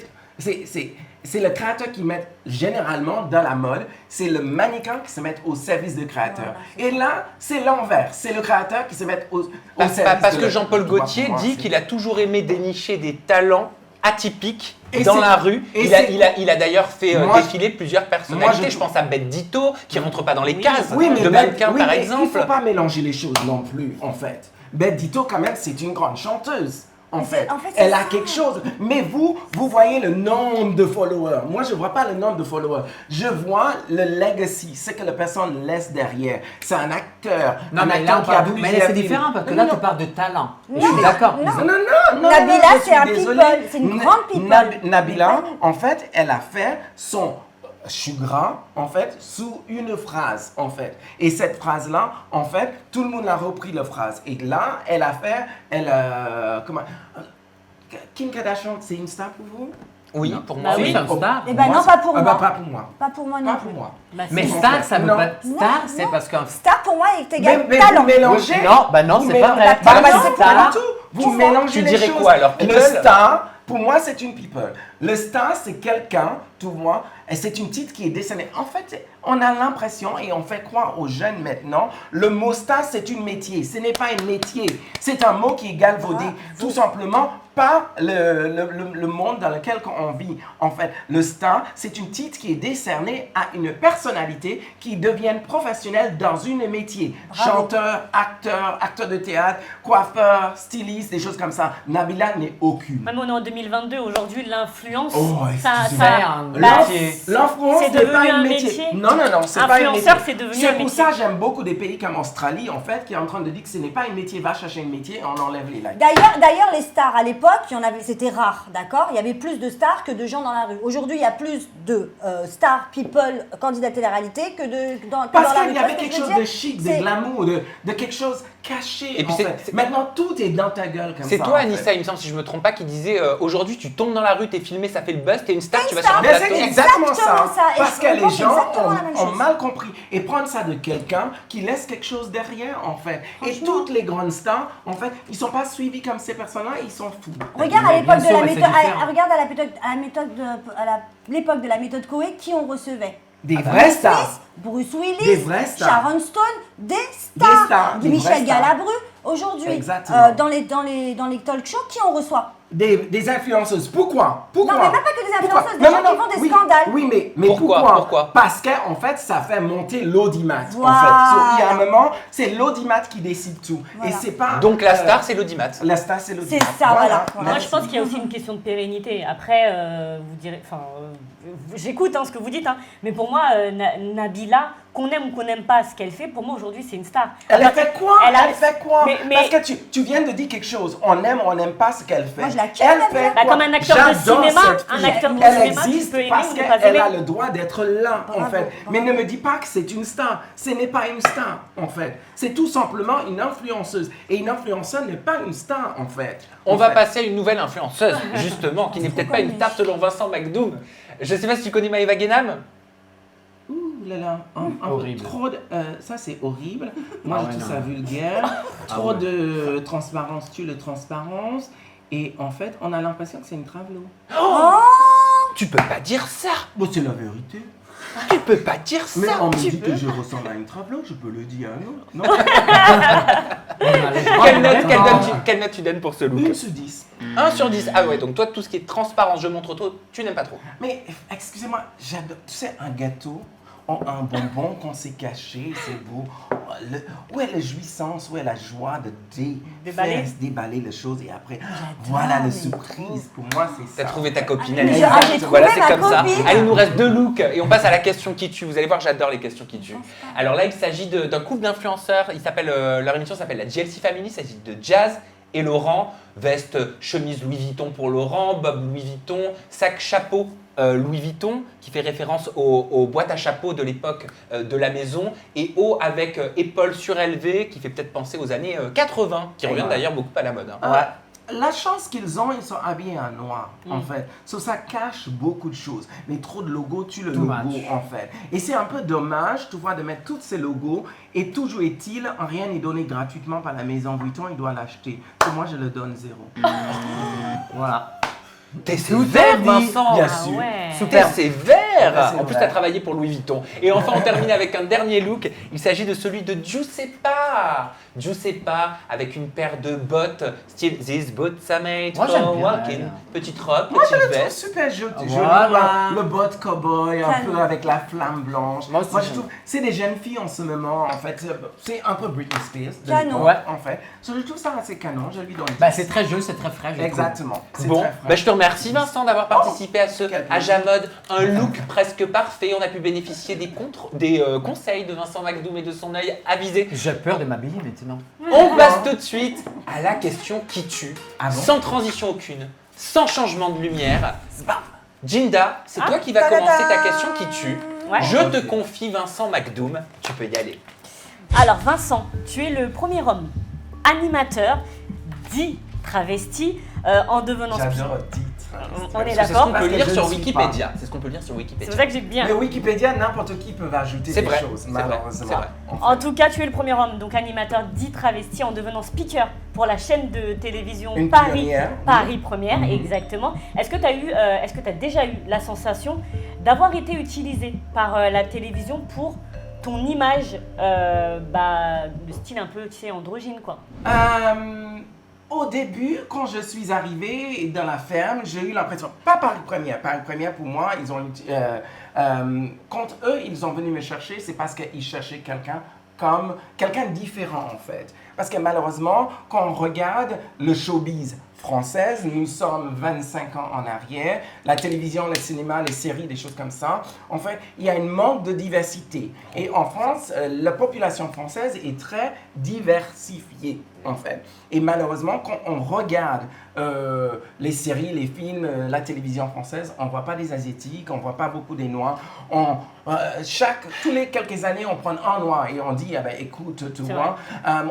C'est le créateur qui met généralement dans la mode, c'est le mannequin qui se met au service du créateur. Et là, c'est l'envers, c'est le créateur qui se met au service Parce de que le- Jean-Paul tu vois, Gaultier pour moi, dit c'est- qu'il a toujours aimé dénicher des talents atypiques Et dans c'est- la rue. et Il a, c'est- il a d'ailleurs fait Moi, défiler plusieurs personnalités. moi, je pense à Bette Ditto, qui rentre pas dans les Oui. cases Oui, mais de mannequin, oui, par mais exemple. il ne faut pas mélanger les choses non plus, en fait. Bette Ditto, quand même, c'est une grande chanteuse. En Mais fait, en fait, c'est elle a ça. quelque chose. Mais vous voyez le nombre de followers. Moi, je ne vois pas le nombre de followers. Je vois le legacy, ce que la personne laisse derrière. C'est un acteur. Non, un mais acteur là, on qui a parle de... plusieurs Mais là, c'est films. différent parce que Non, là, non, tu parles de talent. Non, Je suis d'accord. non. non, Nabila, je c'est suis un désolé. people, c'est une grande people. Nabila, en fait, elle a fait son chagrin, en fait, sous une phrase, en fait. Et cette phrase-là, en fait, tout le monde a repris la phrase. Et là, elle a fait, comment... Kim Kardashian, c'est une star pour vous? Oui, pour moi, Bah oui. oui. C'est un star. Eh ben non, pas pour Ah moi. bah, pas pour moi. Pas pour moi non Pas plus. pour moi. Bah, Mais si. star, ça veut Non. pas... Star, Non, c'est non. parce qu'un... Star pour moi est égal Mais talent. vous mélangez. Non, bah non, Vous c'est pas mélangez- vrai. Bah, Bah, non, c'est pas pas- du tout. Vous Tu vois, mélangez tu les dirais choses. quoi, alors, Le people? star, pour moi, c'est une people. Le star, c'est quelqu'un, tu vois, et c'est une titre qui est dessinée. En fait, on a l'impression, et on fait croire aux jeunes maintenant, le mot star, c'est un métier. Ce n'est pas un métier. C'est un mot qui est galvaudé. Tout simplement, pas le monde dans lequel on vit. En fait, le star, c'est une titre qui est décernée à une personnalité qui devient professionnelle dans un métier. Bravo. Chanteur, acteur de théâtre, coiffeur, styliste, des choses comme ça. Nabila n'est aucune. Même on est en 2022, aujourd'hui, l'influence, Oh, ça, excusez-moi. un bah, métier. L'influence c'est n'est devenu pas un un métier. métier. Non, c'est pas un métier. Influenceur, c'est devenu un C'est pour métier. ça que j'aime beaucoup des pays comme Australie, en fait, qui est en train de dire que ce n'est pas un métier. Va chercher un métier, on enlève les likes. D'ailleurs, les stars à l'époque, c'était rare, d'accord? Il y avait plus de stars que de gens dans la rue. Aujourd'hui, il y a plus de stars, people, candidats télé-réalité que dans la Parce rue. qu'il y Tu vois avait ce que quelque je veux chose de dire? chic, de C'est- glamour, de quelque chose caché. Et puis en c'est- fait. c'est- Maintenant, tout est dans ta gueule comme ça. C'est toi, en fait. Anissa, il me semble, si je me trompe pas, qui disait aujourd'hui, tu tombes dans la rue, t'es filmé, ça fait le buzz, t'es une star, tu vas sur un Mais plateau. c'est exactement ça. Exactement ça. Et Parce je que les pense gens exactement la même ont chose. mal compris. Et prendre ça de quelqu'un qui laisse quelque chose derrière, en fait. Et Franchement. toutes les grandes stars, en fait, ils sont pas suivis comme ces personnes-là, ils sont fous. Regarde à Mais l'époque bien de sûr, la mais c'est méthode, différent. regarde l'époque de la méthode Coué, qui on recevait? Des vrais Bruce stars. Willis, Bruce Willis, Des vrais stars. Sharon Stone, des stars, des vrais Michel stars. Galabru. Aujourd'hui, Exactement. dans les talk shows, qui on reçoit? Des influenceuses. Pourquoi? Non, mais même pas que des Pourquoi? influenceuses, des gens qui font des oui, scandales. Oui, mais Pourquoi? Parce qu'en fait, ça fait monter l'audimat. Voilà. En fait. Il y a un moment, c'est l'audimat qui décide tout. Voilà. Et c'est pas. Donc la star, c'est l'audimat. La star, c'est l'audimat. C'est ça, voilà. Moi, je pense qu'il y a aussi une question de pérennité. Après, vous direz, enfin, j'écoute ce que vous dites, mais pour moi, Nabila, qu'on aime ou qu'on n'aime pas ce qu'elle fait, pour moi aujourd'hui c'est une star. Elle a fait quoi? Elle fait quoi? Mais- Parce que tu viens de dire quelque chose. On aime ou on n'aime pas ce qu'elle fait. Moi, je la kiffe, Elle Nabila. fait quoi? Comme un acteur de J'adore cinéma, cette un fille. acteur de Elle cinéma, tu existe peux aimer parce ou ne pas qu'elle aimer. a le droit d'être là, en Bravo, fait. bravo. Mais ne me dis pas que c'est une star. Ce n'est pas une star, en fait. C'est tout simplement une influenceuse. Et une influenceuse n'est pas une star, en fait. On En va fait. passer à une nouvelle influenceuse, justement, qui n'est peut-être pas une star selon Vincent McDoom. Je sais pas si tu connais Maëva Guénam. Ouh là là, un peu Horrible. trop de, ça c'est horrible. Moi Ah je ouais, trouve non. ça vulgaire. Trop ouais. de transparence tue le transparence. Et en fait, on a l'impression que c'est une travelo. Tu peux pas dire ça. Bon, c'est la vérité. Tu peux pas dire Mais ça. on me Tu dit peux. que je ressemble à une travelo, je peux le dire. Non, Quelle note tu donnes pour ce look? 1 sur 10. 1 sur 10. Ah ouais, donc toi, tout ce qui est transparence, je montre trop, tu n'aimes pas trop. Mais excusez-moi, j'adore. Tu sais, un gâteau, un bonbon qu'on s'est caché, c'est beau. Où est la jouissance, où est la joie de déballer les choses et après, voilà la mais surprise. Pour moi, c'est ça. T'as trouvé ta copine. Mais elle est j'ai- là. j'ai trouvé Voilà, c'est ma comme ça. copine. Allez, il nous reste 2 looks et on passe à la question qui tue. Vous allez voir, j'adore les questions qui tuent. Alors là, il s'agit d'un couple d'influenceurs. Leur émission s'appelle la GLC Family. Il s'agit de Jazz et Laurent. Veste, chemise Louis Vuitton pour Laurent, bob Louis Vuitton, sac, chapeau Louis Vuitton, qui fait référence aux boîtes à chapeaux de l'époque de la maison, et haut avec épaules surélevées, qui fait peut-être penser aux années 80, qui reviennent d'ailleurs beaucoup à la mode. Hein. La chance qu'ils ont, ils sont habillés en noir, en fait. Ça cache beaucoup de choses. Mais trop de logos tue le logo, en fait. Et c'est un peu dommage, tu vois, de mettre tous ces logos. Et toujours est-il, rien n'est donné gratuitement par la maison Vuitton, il doit l'acheter. Et moi, je le donne 0. Voilà. T'es sévère, Vincent. Bien Ah sûr. ouais. T'es sévère. c'est En plus, vrai. t'as travaillé pour Louis Vuitton. Et enfin, on termine avec un dernier look. Il s'agit de celui de Giuseppa. Giuseppa avec une paire de bottes, style These boots are made Moi, j'aime for bien, walking. elle. Petite robe, Moi, je petite le trouve veste. super joli. Voilà. Le bot cowboy, un Canon. peu avec la flamme blanche. Moi aussi, je j'aime. trouve, c'est des jeunes filles en ce moment, en fait. C'est un peu Britney Spears. de Canon. l'époque, Ouais. En fait. Je trouve ça assez canon, je lui donne. Bah, c'est très jeune, c'est très frais. je trouve. Exactement. C'est Bon, très frais. bah, je te remercie Vincent d'avoir participé à ce quel plaisir. Ajamode, un look presque parfait. On a pu bénéficier des conseils de Vincent McDoom et de son œil avisé. J'ai peur de m'habiller maintenant. On passe tout de suite à la question qui tue, Ah bon sans transition aucune, sans changement de lumière. Bam. Jinda, c'est toi qui vas Tadada. commencer ta question qui tue. Ouais. Je te confie Vincent McDoom, tu peux y aller. Alors Vincent, tu es le premier homme animateur dit travesti en devenant J'adore le titre. On est C'est ce d'accord. qu'on Parce peut que lire je sur ne suis Wikipédia. C'est ce qu'on peut lire sur C'est Wikipédia. pour ça que j'ai bien. Mais Wikipédia, n'importe qui peut ajouter C'est des vrai, choses, c'est vrai, malheureusement. c'est vrai. En tout cas, tu es le premier homme, donc animateur dit travesti en devenant speaker pour la chaîne de télévision Une Paris pionnière. Paris Première, exactement. Est-ce que tu as déjà eu la sensation d'avoir été utilisé par la télévision pour ton image de style un peu, tu sais, androgyne, quoi? Au début, quand je suis arrivé dans la ferme, j'ai eu l'impression, pas Paris Première. Paris Première, pour moi, ils ont, quand eux, ils sont venus me chercher, c'est parce qu'ils cherchaient quelqu'un comme quelqu'un de différent, en fait. Parce que malheureusement, quand on regarde le showbiz française, nous sommes 25 ans en arrière, la télévision, le cinéma, les séries, des choses comme ça, en fait, il y a un manque de diversité. Et en France, la population française est très diversifiée, en fait. Et malheureusement, quand on regarde les séries, les films, la télévision française, on ne voit pas des Asiatiques, on ne voit pas beaucoup des Noirs. Tous les quelques années, on prend un Noir et on dit, ah ben, écoute, tu vois,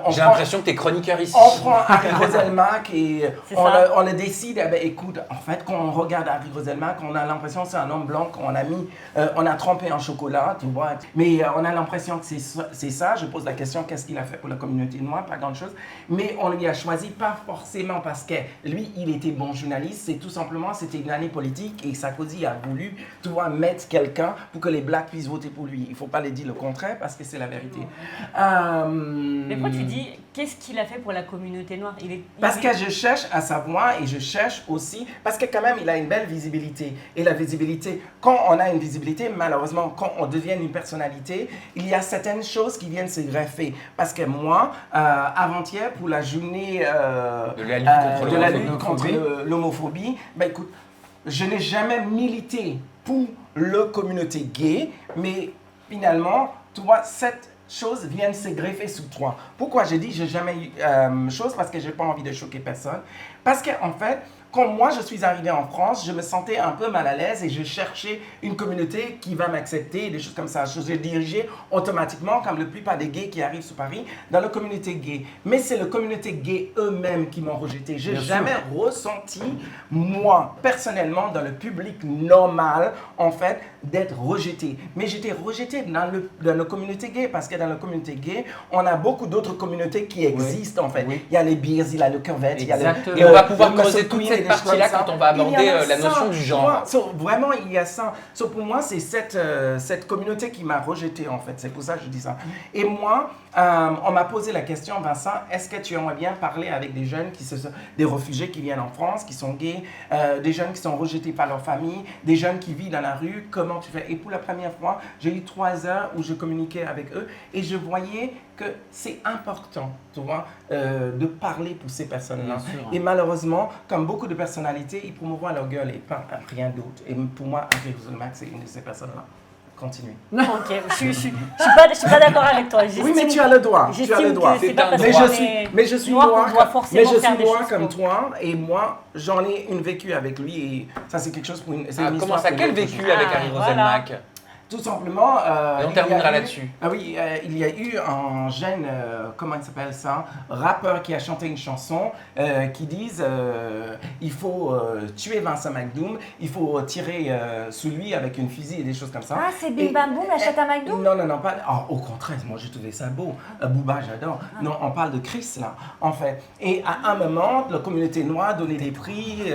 J'ai l'impression que t'es chroniqueur ici. on prend Harry Roselmack et C'est on ça. le décide, eh ben, écoute, en fait, quand on regarde Harry Roselmack, on a l'impression que c'est un homme blanc qu'on a mis, on a trempé en chocolat, tu vois. Mais on a l'impression que c'est ça. Je pose la question, qu'est-ce qu'il a fait pour la communauté noire? Pas grand-chose. Mais on lui a choisi pas forcément parce que lui, il était bon journaliste. C'est tout simplement, c'était une année politique et Sarkozy a voulu, tu vois, mettre quelqu'un pour que les Blacks puissent voter pour lui. Il faut pas lui dire le contraire parce que c'est la vérité. Mais pourquoi tu dis, qu'est-ce qu'il a fait pour la communauté noire? Parce que je cherche à savoir et je cherche aussi, parce que quand même il a une belle visibilité. Et la visibilité, quand on a une visibilité, malheureusement, quand on devient une personnalité, il y a certaines choses qui viennent se greffer. Parce que moi, avant-hier, pour la journée De la lutte contre de la l'homophobie. lutte contre l'homophobie, ben écoute, je n'ai jamais milité pour la communauté gay, mais finalement, tu vois, cette chose vient se greffer sur toi. Pourquoi j'ai dit j'ai jamais eu chose? Parce que j'ai pas envie de choquer personne. Parce qu'en fait, quand moi je suis arrivé en France, je me sentais un peu mal à l'aise et je cherchais une communauté qui va m'accepter, des choses comme ça. Je suis dirigé automatiquement, comme la plupart des gays qui arrivent sur Paris, dans la communauté gay. Mais c'est la communauté gay eux-mêmes qui m'ont rejeté. J'ai jamais ressenti, moi, personnellement, dans le public normal, en fait, d'être rejeté. Mais j'étais rejeté dans la communauté gay parce que dans la communauté gay, on a beaucoup d'autres communautés qui existent, en fait. Oui. Il y a les beers, il y a le curvette, il y a Exactement. Et on va pouvoir le creuser muscle toute queen cette et des choses partie-là comme ça. quand on va aborder Il y a la ça, notion du tu genre. vois. So, vraiment, il y a ça. So, pour moi, c'est cette communauté qui m'a rejeté, en fait. C'est pour ça que je dis ça. Et moi, on m'a posé la question, Vincent, est-ce que tu aimerais bien parler avec des jeunes, des réfugiés qui viennent en France, qui sont gays, des jeunes qui sont rejetés par leur famille, des jeunes qui vivent dans la rue, comment tu fais? Et pour la première fois, j'ai eu 3 heures où je communiquais avec eux et je voyais que c'est important, tu vois, de parler pour ces personnes-là. Bien sûr. Et malheureusement, comme beaucoup de personnalités, ils promouvoient leur gueule et pas rien d'autre. Et pour moi, Harry Roselmack, c'est une de ces personnes-là. Continue. Ok, je suis pas d'accord avec toi. Oui, mais tu as le droit. Tu as J'estime le droit. que c'est pas parce Mais qu'on je suis, est mais je suis noir noir, qu'on doit forcément mais je faire suis des noir choses comme pour- toi et moi j'en ai une vécu avec lui et ça c'est quelque chose pour une. C'est une Comment histoire ça? pour Quel une autre vécu chose. avec Ah, Harry voilà. Roselmack? Tout simplement. Et on il y terminera a eu- là-dessus. Ah oui, il y a eu un jeune, comment il s'appelle ça, rappeur qui a chanté une chanson qui disent il faut tuer Vincent McDoom, il faut tirer sur lui avec une fusil et des choses comme ça. Ah, c'est Bim Et- Bam Boum, la chatte à McDo? Non, pas. Au contraire, moi j'ai trouvé ça beau. Booba, j'adore. Non, on parle de Chris là, en fait. Et à un moment, la communauté noire donnait des prix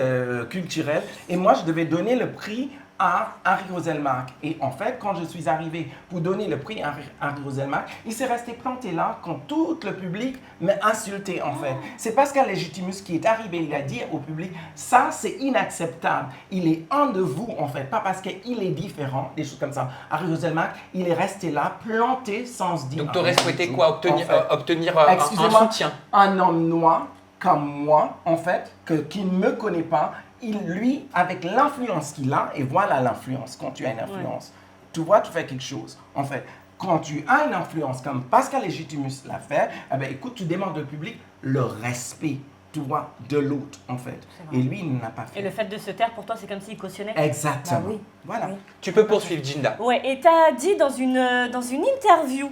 culturels et moi je devais donner le prix à Harry Roselmack. Et en fait, quand je suis arrivé pour donner le prix à Harry Roselmack, il s'est resté planté là quand tout le public m'a insulté en fait. C'est Pascal Légitimus qui est arrivé, il a dit au public, ça c'est inacceptable. Il est un de vous en fait, pas parce qu'il est différent, des choses comme ça. Harry Roselmack, il est resté là, planté sans se dire. Donc tu aurais rien souhaité du quoi? tout, Obtenir, en fait. obtenir un Excusez-moi, soutien? un homme noir comme moi, en fait, qui ne me connaît pas, lui, avec l'influence qu'il a, et voilà l'influence, quand tu as une influence, tu vois, tu fais quelque chose, en fait. Quand tu as une influence, comme Pascal Légitimus l'a fait, eh ben, écoute, tu demandes au public le respect, tu vois, de l'autre, en fait. Et lui, il n'a pas fait. Et le fait de se taire, pour toi, c'est comme s'il cautionnait. Exactement. Bah oui. Voilà. Oui. Tu peux poursuivre, Jinda. Ouais, et tu as dit dans une interview,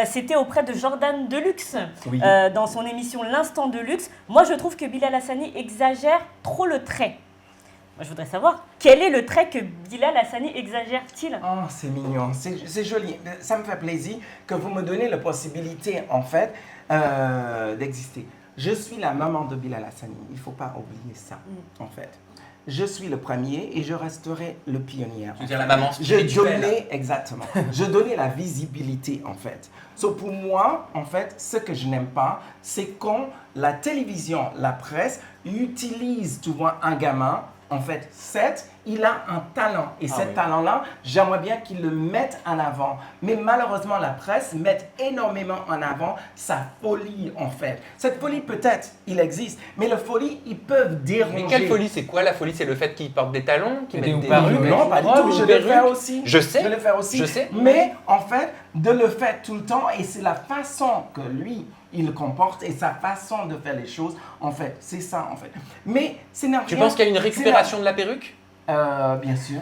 c'était auprès de Jordan Deluxe, Oui. dans son émission L'Instant Deluxe, moi je trouve que Bilal Hassani exagère trop le trait. Moi je voudrais savoir, quel est le trait que Bilal Hassani exagère-t-il? Oh, c'est mignon, c'est joli. Ça me fait plaisir que vous me donnez la possibilité, en fait, d'exister. Je suis la maman de Bilal Hassani. Il ne faut pas oublier ça, en fait. Je suis le premier et je resterai le pionnier. Tu veux dire la maman Je spirituelle. donnais, exactement, je donnais la visibilité, en fait. So, pour moi, en fait, ce que je n'aime pas, c'est quand la télévision, la presse, utilise, tu vois, un gamin. En fait, il a un talent. Et ce talent-là, j'aimerais bien qu'il le mette en avant. Mais malheureusement, la presse met énormément en avant sa folie, en fait. Cette folie, peut-être, il existe. Mais la folie, ils peuvent déranger. Mais quelle folie? C'est quoi la folie? C'est le fait qu'il porte des talons, qu'il Des mette des perruques, Non, pas du tout. Je le fais aussi. Je sais. Je le fais aussi. Je sais. Mais en fait, de le faire tout le temps, et c'est la façon que lui, il comporte et sa façon de faire les choses, en fait, c'est ça, en fait. Mais c'est n'a Tu rien- penses qu'il y a une récupération de la perruque? Bien sûr.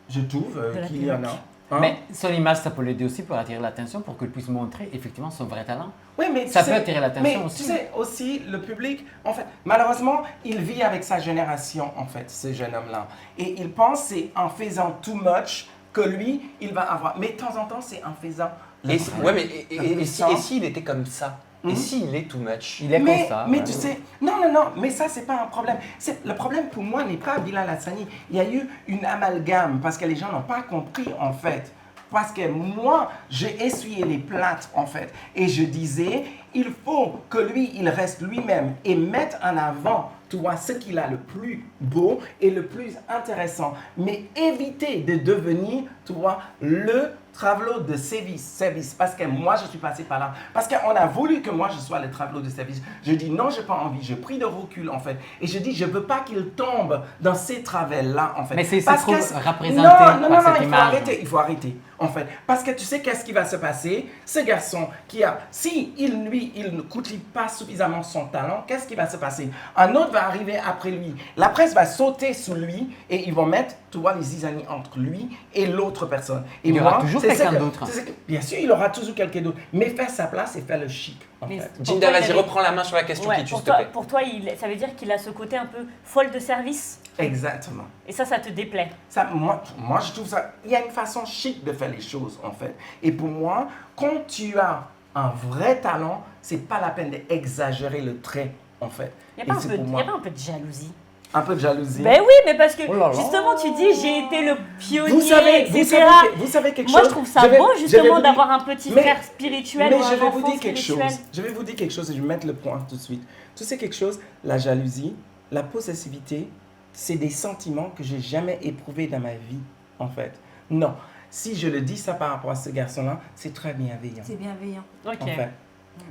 Je trouve la qu'il y en a. Hein? Mais son image, ça peut l'aider aussi pour attirer l'attention, pour qu'il puisse montrer effectivement son vrai talent. Oui, mais Ça tu peut sais- attirer l'attention mais aussi. tu sais, aussi, le public, en fait, malheureusement, il vit avec sa génération, en fait, ce jeune homme-là. Et il pense c'est en faisant too much que lui, il va avoir. Mais de temps en temps, c'est en faisant. Et ouais, mais et ça. s'il était comme ça? Et s'il est too much? Il est mais, comme ça. mais ouais. tu sais, non, mais ça, c'est pas un problème. Le problème pour moi n'est pas Bilal Hassani. Il y a eu une amalgame parce que les gens n'ont pas compris, en fait. Parce que moi, j'ai essuyé les plates, en fait. Et je disais, il faut que lui, il reste lui-même et mette en avant, tu vois, ce qu'il a le plus beau et le plus intéressant. Mais éviter de devenir, tu vois, le Travelot de service, parce que moi, je suis passé par là. Parce qu'on a voulu que moi, je sois le travelot de service. Je dis non, je n'ai pas envie. Je prie de recul, en fait. Et je dis, je ne veux pas qu'il tombe dans ces travers-là, en fait. Mais c'est Parce trop que représenté non, par cette il faut image. arrêter, il faut arrêter, en fait. Parce que tu sais qu'est-ce qui va se passer? Ce garçon qui a, si il ne cultive pas suffisamment son talent, qu'est-ce qui va se passer? Un autre va arriver après lui. La presse va sauter sous lui et ils vont mettre, tu vois, les zizanies entre lui et l'autre personne. Et Il y aura moi, toujours c'est quelqu'un ce que- d'autre. c'est ce que- Bien sûr, il aura toujours quelqu'un d'autre. Mais faire sa place et faire le chic, en Mais fait. pour Jinda, toi, il vas-y, avait- reprends la main sur la question Ouais, qui tue, pour s'il te toi, plaît. pour toi, ça veut dire qu'il a ce côté un peu folle de service. Exactement. Et ça te déplaît. Ça, moi, je trouve ça. Il y a une façon chic de faire les choses, en fait. Et pour moi, quand tu as un vrai talent, c'est pas la peine d'exagérer le trait, en fait. Il n'y a, Et c'est pour pas moi un peu de jalousie. un peu de jalousie. Ben oui, mais parce que Oh là là. justement, tu dis j'ai été le pionnier, vous savez, etc. vous savez quelque Moi, chose. je trouve ça Je vais- beau je vais justement vous d'avoir dire- un petit mais- frère spirituel Mais ou je un vais vous enfant dire quelque spirituel. chose. Je vais vous dire quelque chose et je vais mettre le point tout de suite. Tu sais quelque chose? La jalousie, la possessivité, c'est des sentiments que j'ai jamais éprouvés dans ma vie, en fait. Non. Si je le dis ça par rapport à ce garçon-là, c'est très bienveillant. C'est bienveillant. Ok. En fait.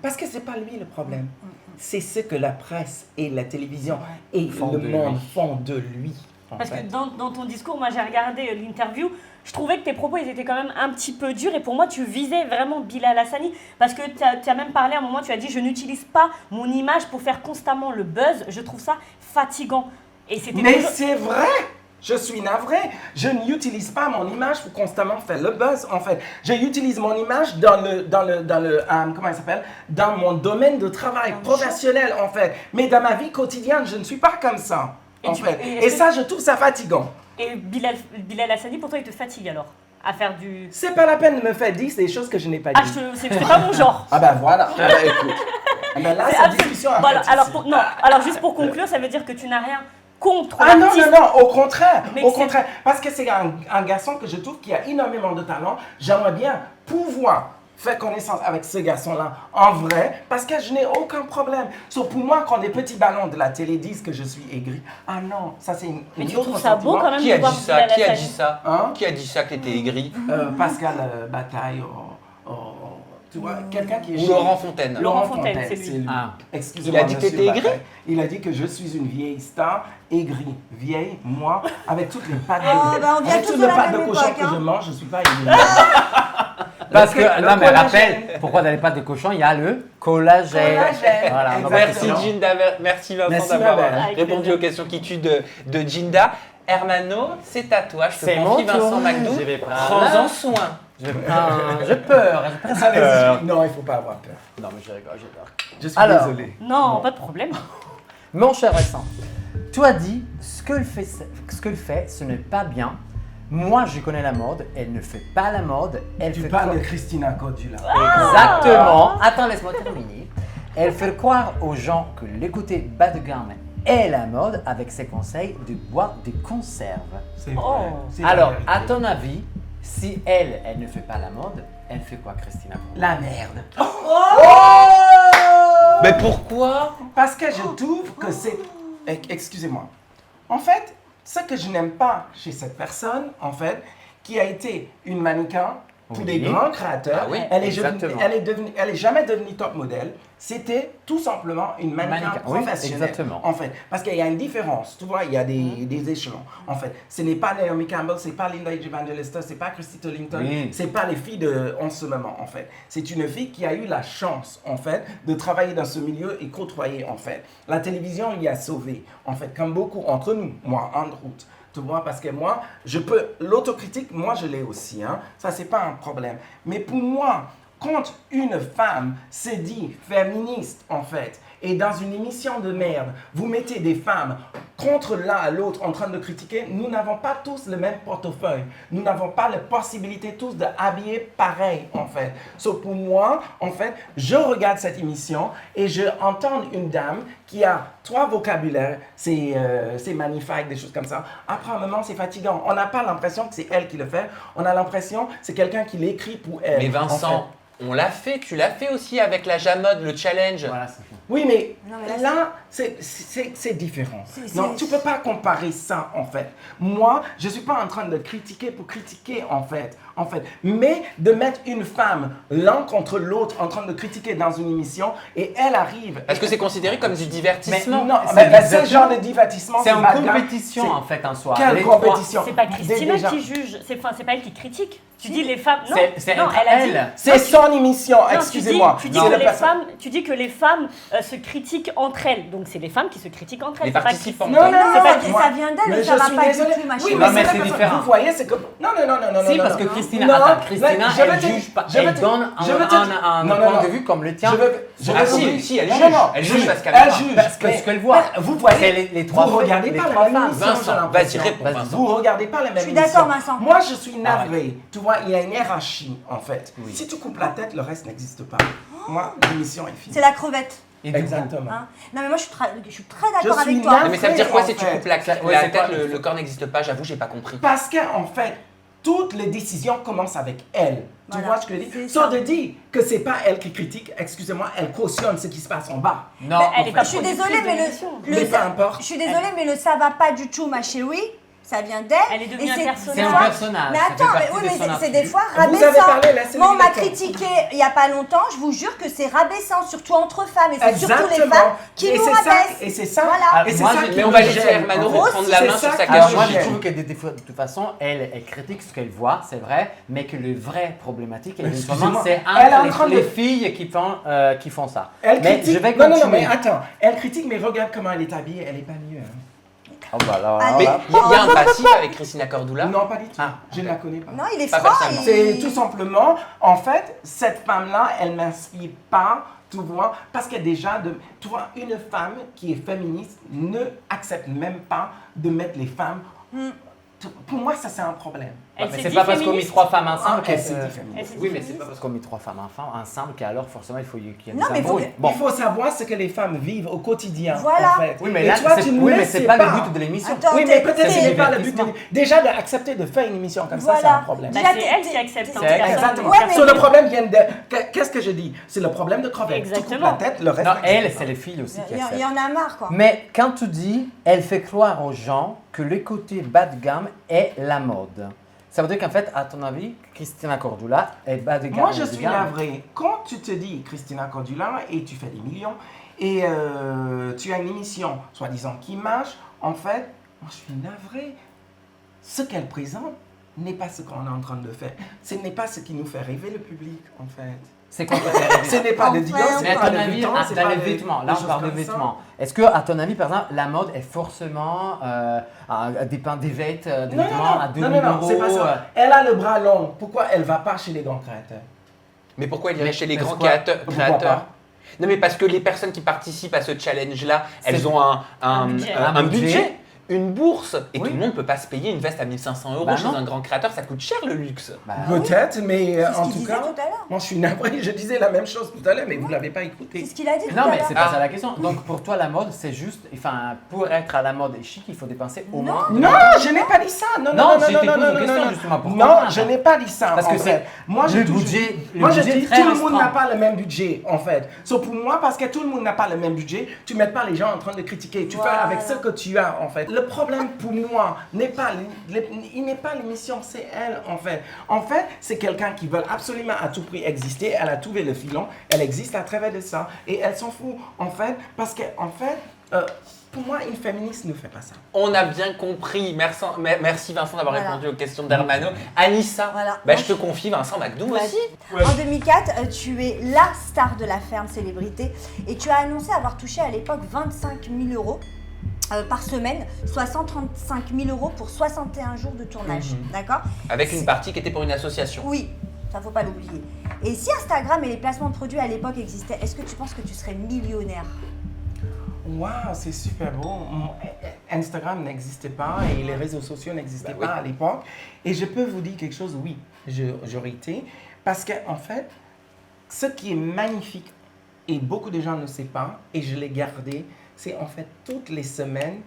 Parce que c'est pas lui le problème. C'est ce que la presse et la télévision et Font le de monde lui. font de lui. En Parce fait. que dans ton discours, moi j'ai regardé l'interview, je trouvais que tes propos ils étaient quand même un petit peu durs et pour moi tu visais vraiment Bilal Hassani parce que tu as même parlé à un moment, tu as dit je n'utilise pas mon image pour faire constamment le buzz, je trouve ça fatigant. Et c'était Mais toujours- c'est vrai! Je suis navré. Je n'utilise pas mon image pour constamment faire le buzz, en fait. J'utilise mon image comment il s'appelle? Dans mon domaine de travail professionnel, en fait. Mais dans ma vie quotidienne, je ne suis pas comme ça, Et en tu- fait. et Et est-ce ça, je trouve ça fatigant. Et Bilal Hassani pour toi il te fatigue alors à faire du... C'est pas la peine de me faire dire des choses que je n'ai pas Ah, dites. c'est pas mon genre. Ah ben voilà. Ah ben, écoute. Ah ben là, C'est c'est absolu- discussion à Voilà, faire alors, ici. non, alors juste pour conclure, ça veut dire que tu n'as rien contre Ah non, l'artiste. non, non, au contraire, Mais au c'est- contraire. Parce que c'est un garçon que je trouve qui a énormément de talent. J'aimerais bien pouvoir faire connaissance avec ce garçon-là en vrai, parce que je n'ai aucun problème. Sauf pour moi, quand les petits ballons de la télé disent que je suis aigri, ah non, ça c'est Mais une tu autre trouves ça beau sentiment. quand même Qui de a voir dit ça? Bilal Qui a Hassani dit ça? Hein? Qui a dit ça que t'étais aigri? Pascal Bataille, tu vois, quelqu'un qui est Ou Laurent Fontaine? Laurent Fontaine, c'est lui. Ah. Excusez-moi, Il a dit que monsieur t'étais aigri? Bataille. Il a dit que je suis une vieille star, aigrie, vieille, moi, avec toutes les pattes Oh, bah, on vient avec tous toutes de les la pattes de même cochon époque, que hein. je mange, je suis pas aigri. Parce que, Le non mais collagène. rappelle, pourquoi dans les pâtes de cochon, il y a le collagène. Collagène. Voilà, on va Merci pas- Jinda, merci Vincent Merci, d'avoir ma belle. Avec répondu plaisir. aux questions qui tuent de Jinda. Hermano, c'est à toi, je te C'est confie mon tour. Vincent McDo. Je vais prendre- Prends-en soin. J'ai peur, j'ai presque Allez-y. peur. Non, il faut pas avoir peur. Non mais je rigole, j'ai peur. Je suis Alors. désolé. Non, pas de problème. Mon cher Vincent, tu as dit ce que le fait, ce n'est pas bien. Moi, je connais la mode, elle ne fait pas la mode, elle Tu fait parles quoi- de Christina Cordula. Exactement. Attends, laisse-moi terminer. Elle fait croire aux gens que l'écouter bas de gamme est la mode avec ses conseils de boire des conserves. C'est vrai. Oh. C'est la Alors, vérité. à ton avis, si elle ne fait pas la mode, elle fait quoi, Christina? La merde. Mais pourquoi? Parce que je trouve que c'est... Excusez-moi. En fait, ce que je n'aime pas chez cette personne, en fait, qui a été une mannequin pour Oui. des grands créateurs, Ah oui, exactement. elle est jamais devenue top modèle. C'était tout simplement une mannequin Mannequin, oui, professionnelle. exactement. En fait, parce qu'il y a une différence. Tu vois, il y a des échelons. En fait, ce n'est pas Naomi Campbell, c'est pas Linda Evangelista, c'est pas Christy Turlington, Oui. c'est pas les filles en ce moment. En fait, c'est une fille qui a eu la chance, en fait, de travailler dans ce milieu et côtoyer. En fait, la télévision l'y a sauvé. En fait, comme beaucoup entre nous, moi, en route. Tu vois, parce que moi, l'autocritique, moi, je l'ai aussi, hein. Ça, c'est pas un problème. Mais pour moi, quand une femme se dit féministe, en fait, et dans une émission de merde, vous mettez des femmes contre l'un à l'autre en train de critiquer, nous n'avons pas tous le même portefeuille. Nous n'avons pas la possibilité tous d'habiller pareil, en fait. Sauf pour moi, en fait, je regarde cette émission et je entends une dame qui a 3 vocabulaires, c'est magnifique, des choses comme ça. Après un moment, c'est fatigant. On n'a pas l'impression que c'est elle qui le fait. On a l'impression que c'est quelqu'un qui l'écrit pour elle. Mais en Vincent, on l'a fait, tu l'as fait aussi avec la Jamode, le challenge. Voilà, c'est fait. Oui, mais, Non, mais là, c'est différent. C'est- Non, tu peux pas comparer ça, en fait. Moi, je suis pas en train de critiquer pour critiquer, en fait. en fait. Mais de mettre une femme l'un contre l'autre en train de critiquer dans une émission et elle arrive. Parce que c'est considéré comme du Mais divertissement. non, C'est mais ce exactement- genre de divertissement, C'est en bas de gamme. compétition C'est- en fait en soi. Quelle Les trois- compétition? C'est pas Christina Déjà. qui juge, c'est pas elle qui critique. Tu dis les femmes. Non, C'est non, entre elle a dit. elles. C'est son émission, Non, excusez-moi. Tu dis, C'est que le les perso- femmes, tu dis que les femmes se critiquent entre elles. Donc c'est les femmes qui se critiquent entre elles. Les c'est pas participants. Christina. Non, non, non, C'est pas non, que moi- ça vient d'elle, mais mais je ça va suis pas désolé. du tout, ma Oui, chérie. mais Non, mais la c'est personne- différent. Vous voyez, c'est comme. Non, non, non, non, non. Si, non, parce non, que non. Christina, Non, attends, Christina, je vais elle te- juge pas, je vais elle te- donne je vais te- un non, non, point non. de vue comme le tien. Je Ah vais si, vous- si, elle Non, juge. non, non, Elle je- juge parce qu'elle elle voit. juge. Parce que mais- ce qu'elle voit, Vous voyez, c'est les trois vous regardez les pas trois la même femmes. émission, Vincent, j'ai vas-y, l'impression. réponds, Vincent. Vous regardez pas la même Je suis émission. d'accord, Vincent. Moi, je suis navré. Tu vois, il y a une hiérarchie, en fait. Oui. Si tu coupes la tête, le reste n'existe pas. Moi, l'émission est finie. C'est la crevette. Et du coup, Exactement. Hein. Non mais moi je suis très d'accord Je suis avec toi. navré. Non, mais ça veut dire quoi en si tu fait. coupes la Ouais, tête, c'est quoi le corps n'existe pas? J'avoue, j'ai pas compris. Parce qu'en fait, toutes les décisions commencent avec elle. Tu Voilà. vois ce que je veux C'est dire? ça. Sans de dire que c'est pas elle qui critique, excusez-moi, elle cautionne ce qui se passe en bas. non, elle en est pas Je suis productrice désolée, de mais l'émission. Mais peu importe. Je suis désolée, mais le ça va pas du tout, ma chérie. Ça vient d'elle. Elle est devenue Et un c'est- personnage. c'est des un fois- personnage. Mais ça fait attends, mais partie oui, de mais son c'est des article. fois Vous avez rabaissant. parlé, laissez-le Moi, on m'a le temps. critiqué il y a pas longtemps. Je vous jure que c'est rabaissant, surtout entre femmes. Et c'est surtout les Exactement. femmes qui Et nous c'est ça, rabaissent. et c'est ça. Voilà. Et c'est Moi, ça je- qui Mais on me va laisser gêne, Hermano en fait. reprendre la C'est main ça sur sa qui Alors me moi je gêne. trouve que des fois, de toute façon, elle critique ce qu'elle voit, c'est vrai, mais que le vrai problématique, Mais éventuellement, excusez-moi, c'est elle est en train entre de- les filles qui font ça. Elle mais critique. je vais Non, continuer. non, mais attends. Elle critique, mais regarde comment elle est habillée. Elle est pas mieux. hein. Oh, bah, là, Allez. là, Mais il y a un passif avec Christina Cordula. Non, pas du tout. Ah. Je ne la connais pas. Non, il est Pas franc. personnellement. C'est tout simplement, en fait, cette femme-là, elle m'inspire pas, tu vois, parce que déjà, tu vois, une femme qui est féministe ne accepte même pas de mettre les femmes. Pour moi, ça, c'est un problème. Elle mais s'est c'est dit pas parce qu'on met féministe. trois femmes ensemble Elle que s'est dit Elle féministe. s'est Oui, dit mais c'est féministe. pas parce qu'on met trois femmes ensemble qu'alors forcément il faut qu'il y ait Non, des mais il faut embrouilles. Il faut savoir ce que les femmes vivent au quotidien, Voilà. en fait. Oui, mais Et là, toi, tu ne oui, le mais sais c'est pas le but de l'émission. Attends, Oui, mais t'es- peut-être t'es- que ce n'est pas le but. divertissement. Déjà, d'accepter de faire une émission comme ça, c'est Voilà. un problème. Bah, Déjà, c'est t'es- elle qui accepte. t'es- hein, c'est personne- Exactement. Ouais, mais- Sur le problème vient de. Qu'est-ce que je dis? C'est le problème de crevette. Tu coupes Exactement. la tête, le reste. Non, n'existe elle, pas. c'est les filles aussi qui Il y acceptent. en a marre, quoi. Mais quand tu dis, elle fait croire aux gens que le côté bas de gamme est la mode. Ça veut dire qu'en fait, à ton avis, Christina Cordula est bas de gamme. Moi, je haut de suis gamme. navré. Quand tu te dis Christina Cordula et tu fais des millions et tu as une émission, soi-disant, qui marche, en fait, moi, je suis navré. Ce qu'elle présente n'est pas ce qu'on est en train de faire. Ce n'est pas ce qui nous fait rêver le public, en fait. C'est quoi que t'as Ce n'est pas de Enfin, Dior, Mais c'est à pas ton de avis, Vuitton, c'est dans pas les de- vêtements, là des on parle de choses comme ça. vêtements. Est-ce que, à ton avis, par exemple, la mode est forcément dépend des vêtements, des Non, vêtements à non, 2000 non, non, non, c'est pas euros, ça. Elle a le bras long. Pourquoi elle va pas chez les grands créateurs? Mais pourquoi il irait chez les parce grands quoi Pourquoi créateurs? pas? Non, mais parce que les personnes qui participent à ce challenge-là, elles C'est- ont un budget. un budget, une bourse, et Oui. tout le monde ne peut pas se payer une veste à 1500 euros Bah chez non. un grand créateur, ça coûte cher le luxe. Bah, Peut-être, mais C'est ce en qu'il tout disait cas, tout à l'heure. moi je suis navré. Je disais la même chose tout à l'heure, mais vous ne l'avez pas écouté. C'est ce qu'il a dit tout non, à mais l'heure. c'est pas Ah. ça la question. Donc, pour toi, la mode, c'est juste, enfin, pour être à la mode et chic, il faut dépenser au moins. Non, je n'ai pas dit ça. Non, Non, non, je te non, pose non, une non, question, non, justement, pour non, comprendre. je n'ai pas dit ça. Parce en que fait. c'est moi, le je toujours- budget- le moi, je budget dis très tout le monde restreint. n'a pas le même budget, en fait. Sauf pour moi, parce que tout le monde n'a pas le même budget, tu mets pas les gens en train de critiquer. Tu Voilà. fais avec ce que tu as, en fait. Le problème pour moi n'est pas, il n'est pas l'émission, c'est elle, en fait. En fait, c'est quelqu'un qui veut absolument à tout prix exister. Elle a trouvé le filon. Elle existe à travers de ça. Et elle s'en fout, en fait, parce que, en fait, pour moi, une féministe ne fait pas ça. On a bien compris. Merci Vincent d'avoir Voilà. répondu aux questions d'Hermano. Anissa, Voilà. bah, Moi, je te confie Vincent McDoom Vas-y. aussi. En 2004, tu es la star de la ferme célébrité et tu as annoncé avoir touché à l'époque 25 000 euros par semaine, soit 135 000 euros pour 61 jours de tournage. D'accord? Avec une partie qui était pour une association. Oui, ça faut pas l'oublier. Et si Instagram et les placements de produits à l'époque existaient, est-ce que tu penses que tu serais millionnaire? Waouh, c'est super beau. Instagram n'existait pas et les réseaux sociaux n'existaient Bah oui. pas à l'époque. Et je peux vous dire quelque chose, oui, j'aurais été. Parce qu'en fait, ce qui est magnifique, et beaucoup de gens ne savent pas, et je l'ai gardé, c'est en fait toutes les semaines,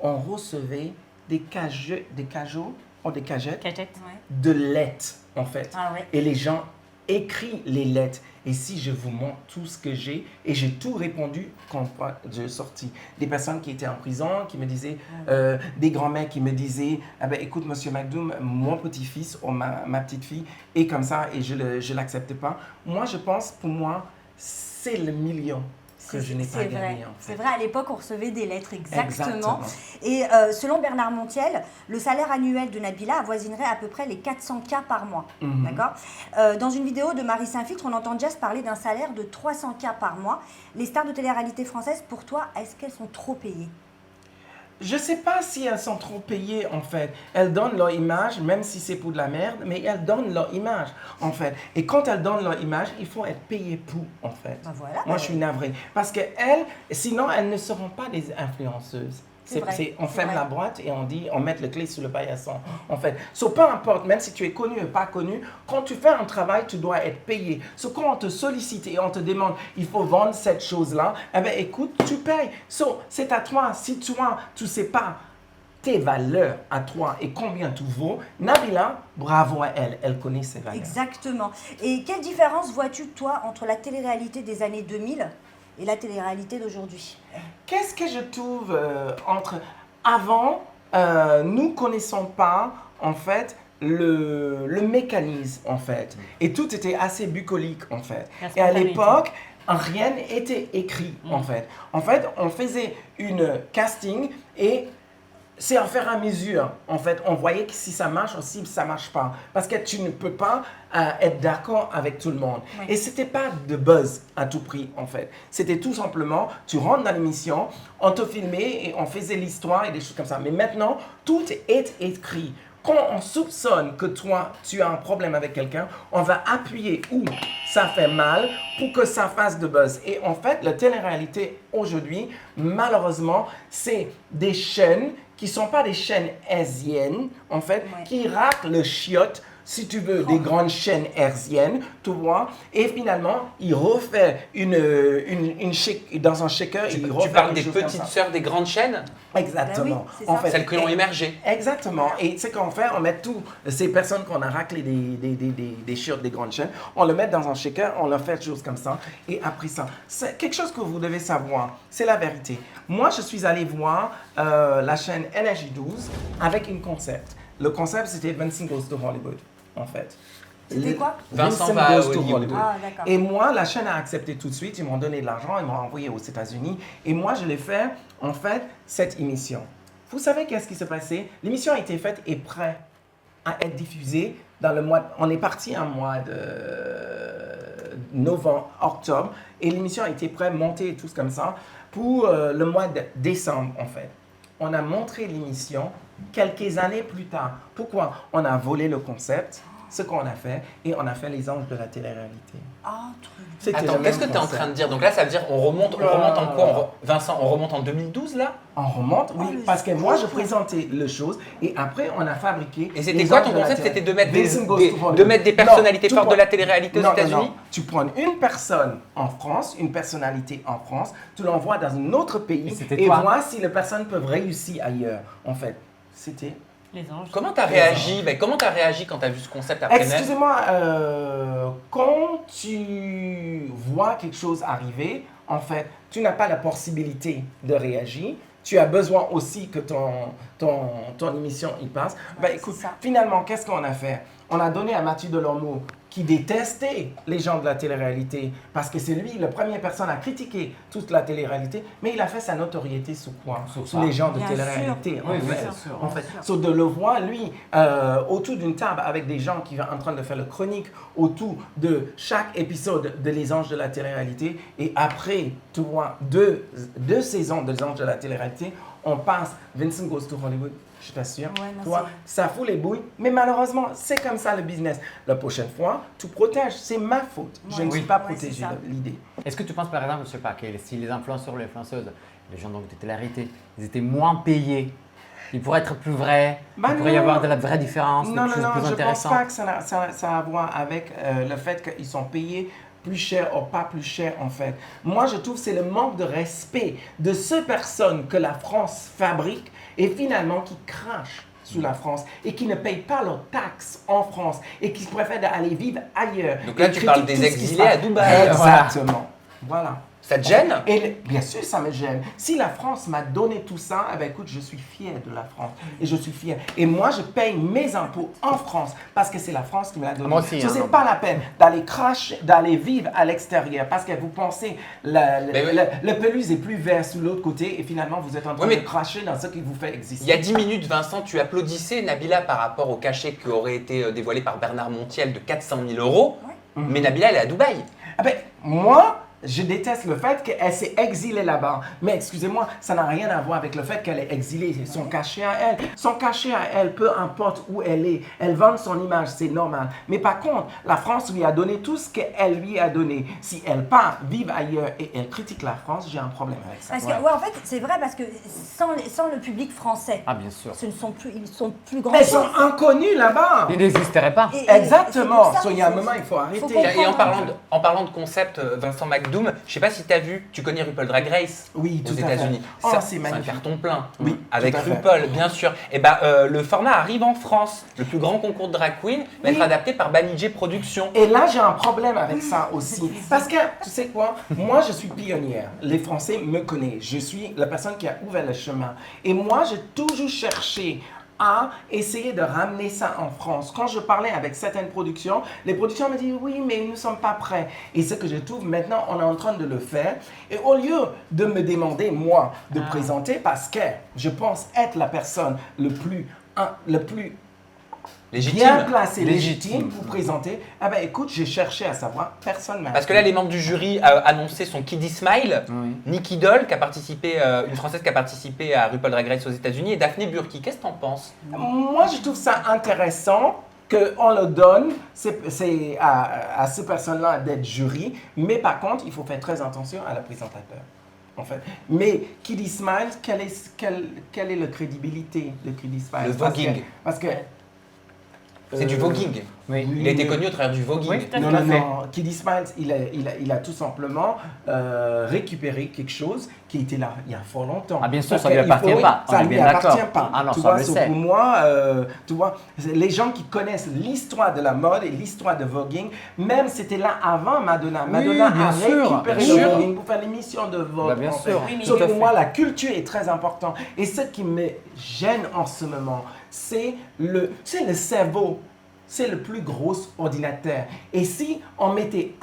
on recevait des cageots ou des cagettes Cachette. de lait, en fait. Ah ouais. Et les gens écrit les lettres. Et si je vous montre tout ce que j'ai, et j'ai tout répondu quand je suis sorti. Des personnes qui étaient en prison, qui me disaient, des grands-mères qui me disaient, ah ben, écoute, Monsieur McDoom, mon petit-fils ou ma petite-fille est comme ça et je ne l'accepte pas. Moi, je pense, pour moi, c'est le million que je n'ai pas gagné. En fait. C'est vrai, à l'époque, on recevait des lettres, exactement. Et selon Bernard Montiel, le salaire annuel de Nabila avoisinerait à peu près les 400 K par mois. D'accord. Dans une vidéo de Marie Saint-Filtre, on entend Jess parler d'un salaire de 300 K par mois. Les stars de télé-réalité françaises, pour toi, est-ce qu'elles sont trop payées? Je ne sais pas si elles sont trop payées, en fait. Elles donnent leur image, même si c'est pour de la merde, mais elles donnent leur image, en fait. Et quand elles donnent leur image, il faut être payé pour, en fait. Ben voilà, moi, je suis navrée. Parce que sinon, elles ne seront pas des influenceuses. On ferme la boîte et on met le clé sur le paillasson, en fait. Peu importe, même si tu es connu ou pas connu, quand tu fais un travail, tu dois être payé. Quand on te sollicite et on te demande, il faut vendre cette chose-là, eh bien, écoute, tu payes. C'est à toi. Si toi, tu ne sais pas tes valeurs à toi et combien tu vaux, Nabila, bravo à elle, elle connaît ses valeurs. Exactement. Et quelle différence vois-tu, toi, entre la télé-réalité des années 2000 et la télé-réalité d'aujourd'hui? Qu'est-ce que je trouve entre... Avant, nous ne connaissons pas, en fait, le mécanisme, en fait. Et tout était assez bucolique, en fait. Et à l'époque, rien n'était écrit, en fait. En fait, on faisait une casting et... c'est en faire à mesure. En fait, on voyait que si ça marche ou si ça ne marche pas. Parce que tu ne peux pas être d'accord avec tout le monde. Oui. Et ce n'était pas de buzz à tout prix, en fait. C'était tout simplement, tu rentres dans l'émission, on te filmait et on faisait l'histoire et des choses comme ça. Mais maintenant, tout est écrit. Quand on soupçonne que toi, tu as un problème avec quelqu'un, on va appuyer où ça fait mal pour que ça fasse de buzz. Et en fait, la télé-réalité aujourd'hui, malheureusement, c'est des chaînes qui ne sont pas des chaînes hertziennes, en fait, qui raclent le chiotte, si tu veux, des grandes chaînes hertziennes, tu vois, et finalement, il refait dans un shaker, tu parles des petites sœurs des grandes chaînes? Exactement. Ben oui, en fait, celles qui ont émergé. Exactement. Et ce qu'on fait, on met toutes ces personnes qu'on a raclées des chiottes des grandes chaînes, on le met dans un shaker, on leur fait des choses comme ça, et après ça, c'est quelque chose que vous devez savoir, c'est la vérité. Moi, je suis allé voir la chaîne Énergie 12 avec un concept. Le concept, c'était Vincent Goes to Hollywood, en fait. C'était quoi? Vincent va à Hollywood. Ah, d'accord. Et moi, la chaîne a accepté tout de suite. Ils m'ont donné de l'argent, ils m'ont envoyé aux États-Unis. Et moi, je l'ai fait, en fait, cette émission. Vous savez qu'est-ce qui s'est passé? L'émission a été faite et prête à être diffusée dans le mois... On est parti un mois de novembre, octobre. Et l'émission a été prête, montée et tout comme ça, pour le mois de décembre, en fait. On a montré l'émission quelques années plus tard. Pourquoi? On a volé le concept, ce qu'on a fait, et on a fait les anges de la télé-réalité. Attends, qu'est-ce que tu es en train de dire? Donc là, ça veut dire on remonte en quoi? Vincent, on remonte en 2012 là? On remonte, oui, parce que moi je présentais le chose et après on a fabriqué. Et c'était quoi ton concept? C'était de mettre des personnalités fortes de la télé-réalité aux États-Unis? Non, tu prends une personne en France, une personnalité en France, tu l'envoies dans un autre pays et vois si les personnes peuvent réussir ailleurs. En fait, c'était... Les anges. Comment tu as réagi? Comment tu as réagi quand tu as vu ce concept après? Excusez-moi, quand tu vois quelque chose arriver, en fait, tu n'as pas la possibilité de réagir. Tu as besoin aussi que ton émission y passe. Ben, écoute, finalement, qu'est-ce qu'on a fait? On a donné à Mathieu Delormeau, qui détestait les gens de la télé-réalité, parce que c'est lui, la première personne à critiquer toute la télé-réalité, mais il a fait sa notoriété sous quoi? Sous les gens de télé-réalité. En fait. De le voir, lui, autour d'une table avec des gens qui sont en train de faire le chronique autour de chaque épisode de Les Anges de la télé-réalité, et après, tu vois, deux saisons de Les Anges de la télé-réalité, on passe Vincent Goes to Hollywood. Je t'assure, ça fout les bouilles, mais malheureusement, c'est comme ça le business. La prochaine fois, tu protèges, c'est ma faute. Je ne suis pas protégé l'idée. Est-ce que tu penses par exemple, je ne sais pas, que si les influenceurs ou les influenceuses, les gens donc de télé-réalité, ils étaient moins payés, ils pourraient être plus vrais, il pourrait y avoir de la vraie différence, quelque chose de plus intéressant? Je ne pense pas que ça a à voir avec le fait qu'ils sont payés plus cher ou pas plus cher en fait. Moi, je trouve que c'est le manque de respect de ces personnes que la France fabrique et finalement qui crachent sous la France et qui ne payent pas leurs taxes en France et qui préfèrent aller vivre ailleurs. Donc là, tu parles des exilés à Dubaï. Exactement. Voilà. Ça te gêne? Et bien sûr, ça me gêne. Si la France m'a donné tout ça, eh bien, écoute, je suis fier de la France. Et je suis fier. Et moi, je paye mes impôts en France parce que c'est la France qui me l'a donné. Moi aussi, Ce n'est pas la peine d'aller vivre à l'extérieur parce que vous pensez le pelouse est plus vert sur l'autre côté et finalement, vous êtes en train de cracher dans ce qui vous fait exister. Il y a 10 minutes, Vincent, tu applaudissais Nabila par rapport au cachet qui aurait été dévoilé par Bernard Montiel de 400 000 €. Oui. Mais Nabila, elle est à Dubaï. Ah ben, moi... Je déteste le fait qu'elle s'est exilée là-bas. Mais excusez-moi, ça n'a rien à voir avec le fait qu'elle est exilée. Son cachet à elle. Son cachet à elle, peu importe où elle est. Elle vend son image, c'est normal. Mais par contre, la France lui a donné tout ce qu'elle lui a donné. Si elle part vivre ailleurs et elle critique la France, j'ai un problème avec ça. Parce que, ouais, en fait, c'est vrai parce que sans le public français, bien sûr. Ils sont plus grands. Elles sont inconnues là-bas. Ils n'existeraient pas. Exactement. Il y a un moment, il faut arrêter. Et en parlant de concept, Vincent McDoom, je sais pas si tu as vu, tu connais RuPaul Drag Race aux États-Unis. Oh, ça, c'est magnifique. un carton plein. Oui, avec RuPaul, bien sûr. Et le format arrive en France. Le plus grand concours de drag queen va être adapté par Banijé Productions. Et là, j'ai un problème avec ça aussi. Parce que, tu sais quoi, moi, je suis pionnière. Les Français me connaissent. Je suis la personne qui a ouvert le chemin. Et moi, j'ai toujours cherché à essayer de ramener ça en France. Quand je parlais avec certaines productions, les productions me disent « oui, mais nous ne sommes pas prêts ». Et ce que je trouve maintenant, on est en train de le faire. Et au lieu de me demander, moi, de présenter, parce que je pense être la personne le plus bien placé, légitime pour présenter. Ah ben écoute, j'ai cherché à savoir, personne m'a... Parce que là, les membres du jury annoncés sont Kiddy Smile, Nikki Doll, une Française qui a participé à RuPaul Drag Race aux États-Unis, et Daphné Burki. Qu'est-ce que t'en penses? Moi, je trouve ça intéressant qu'on le donne à ces personnes-là d'être jury, mais par contre, il faut faire très attention à la présentateur. En fait. Mais Kiddy Smile, quelle est la crédibilité de Kiddy Smile? Le voguing. Parce que c'est du voguing. Oui. Il a été connu au travers du voguing. Oui, non. Kiddy Smiles, il a tout simplement récupéré quelque chose qui était là il y a fort longtemps. Ah bien sûr, ça ne lui appartient pas. Ça ne lui appartient pas. Ah non, tu ça vois, le sait. Pour moi, tu vois, les gens qui connaissent l'histoire de la mode et l'histoire de voguing, même c'était là avant Madonna. Madonna a récupéré le voguing pour faire l'émission de Vogue. Bien sûr. Donc pour moi, la culture est très importante. Et ce qui me gêne en ce moment, c'est le cerveau. C'est le plus gros ordinateur. Et si on mettait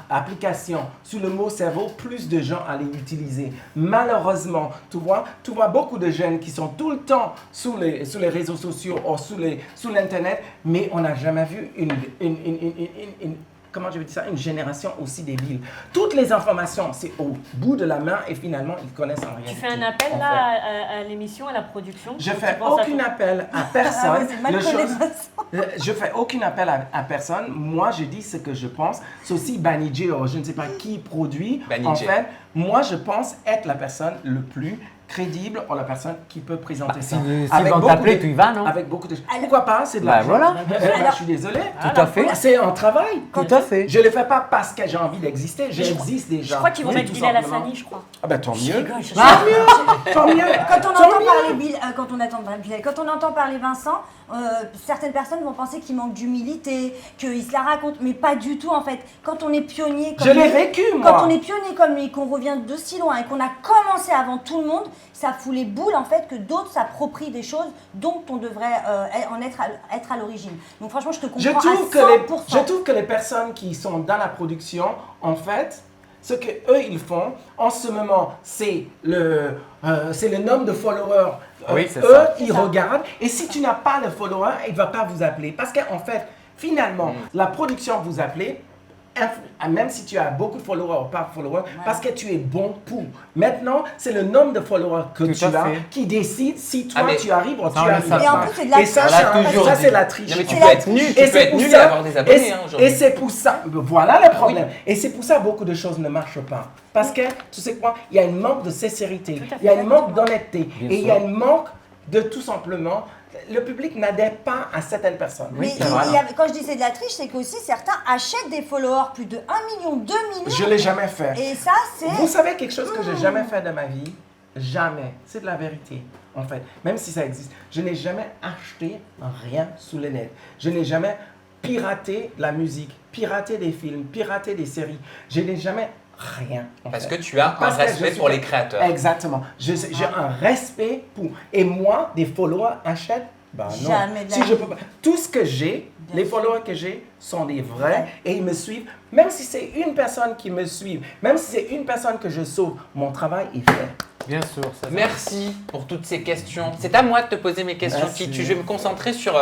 application sous le mot cerveau, plus de gens allaient l'utiliser. Malheureusement, tu vois beaucoup de jeunes qui sont tout le temps sur les réseaux sociaux ou sur l'Internet, mais on n'a jamais vu comment je vais dire ça, une génération aussi débile. Toutes les informations, c'est au bout de la main et finalement, ils connaissent en rien. Tu fais un appel là à l'émission, à la production? Je fais aucun appel à personne. Je fais aucun appel à personne. Moi, je dis ce que je pense. C'est aussi Banijé, je ne sais pas qui produit. En fait, moi, je pense être la personne le plus crédible ou la personne qui peut présenter ça. Si vont t'appeler, tu y vas, non? Avec beaucoup de... Pourquoi pas? C'est de l'argent. Voilà. Je suis désolé. Tout à fait. C'est un travail. Tout à fait. Je ne le fais pas parce que j'ai envie d'exister. J'existe déjà. Je crois qu'ils vont mettre Bilal Hassani, je crois. Ah ben tant mieux. Tant mieux. Quand on entend parler Vincent, certaines personnes vont penser qu'il manque d'humilité, qu'il se la raconte, mais pas du tout en fait. Quand on est pionnier comme lui, je l'ai vécu moi. Quand on est pionnier comme lui, qu'on revient de si loin et qu'on a commencé avant tout le monde, ça fout les boules en fait que d'autres s'approprient des choses dont on devrait être à l'origine. Donc franchement, je te comprends Je trouve que les personnes qui sont dans la production, en fait, ce qu'eux ils font en ce moment, c'est le nombre de followers. Ils regardent. Et si tu n'as pas le follower, il ne va pas vous appeler. Parce qu'en fait, finalement, la production vous appelle, même si tu as beaucoup de followers ou pas de followers, parce que tu es bon pour. Maintenant, c'est le nombre de followers que tu as qui décide si toi tu arrives ou tu arrives pas. Et en plus, c'est de la triche. Ça, c'est la triche. Mais tu peux être nul, et avoir des abonnés aujourd'hui. Et c'est pour ça, voilà le problème. Et c'est pour ça que beaucoup de choses ne marchent pas. Parce que, tu sais quoi, il y a un manque de sincérité, il y a un manque d'honnêteté, et il y a un manque de tout simplement... Le public n'adhère pas à certaines personnes. Mais quand je dis c'est de la triche, c'est qu'aussi certains achètent des followers plus de 1 million, 2 millions. Je ne l'ai jamais fait. Et ça, c'est... Vous savez quelque chose que je n'ai jamais fait de ma vie? Jamais. C'est de la vérité, en fait. Même si ça existe. Je n'ai jamais acheté rien sous le net. Je n'ai jamais piraté la musique, piraté des films, piraté des séries. Je n'ai jamais rien. Parce que tu as un respect pour les créateurs. Exactement. J'ai un respect pour... Et moi, des followers achètent. Ben non. Jamais de la Si je vie. peux pas. Tout ce que j'ai, les followers que j'ai sont des vrais et ils me suivent. Même si c'est une personne qui me suit, même si c'est une personne que je sauve, mon travail est fait. Bien sûr. Merci pour toutes ces questions. C'est à moi de te poser mes questions. Merci. Je vais me concentrer sur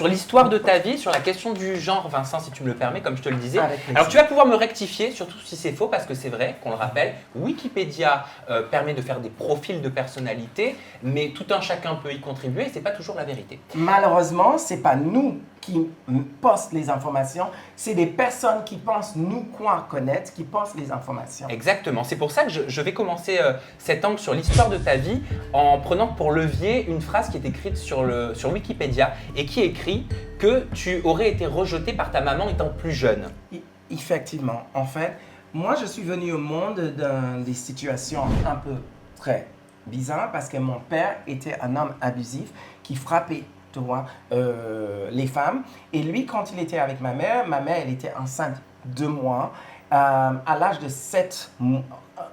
l'histoire de ta vie, sur la question du genre, Vincent, si tu me le permets, comme je te le disais. Avec plaisir. Alors tu vas pouvoir me rectifier, surtout si c'est faux, parce que c'est vrai, qu'on le rappelle, Wikipédia permet de faire des profils de personnalité, mais tout un chacun peut y contribuer et c'est pas toujours la vérité. Malheureusement, c'est pas nous qui postent les informations, c'est des personnes qui pensent nous quoi connaître, qui postent les informations. Exactement. C'est pour ça que je vais commencer cet angle sur l'histoire de ta vie en prenant pour levier une phrase qui est écrite sur Wikipédia et qui écrit que tu aurais été rejeté par ta maman étant plus jeune. Effectivement. En fait, moi, je suis venu au monde dans des situations un peu très bizarres parce que mon père était un homme abusif qui frappait, tu vois, les femmes. Et lui, quand il était avec ma mère, elle était enceinte de moi. À l'âge de 7 mois,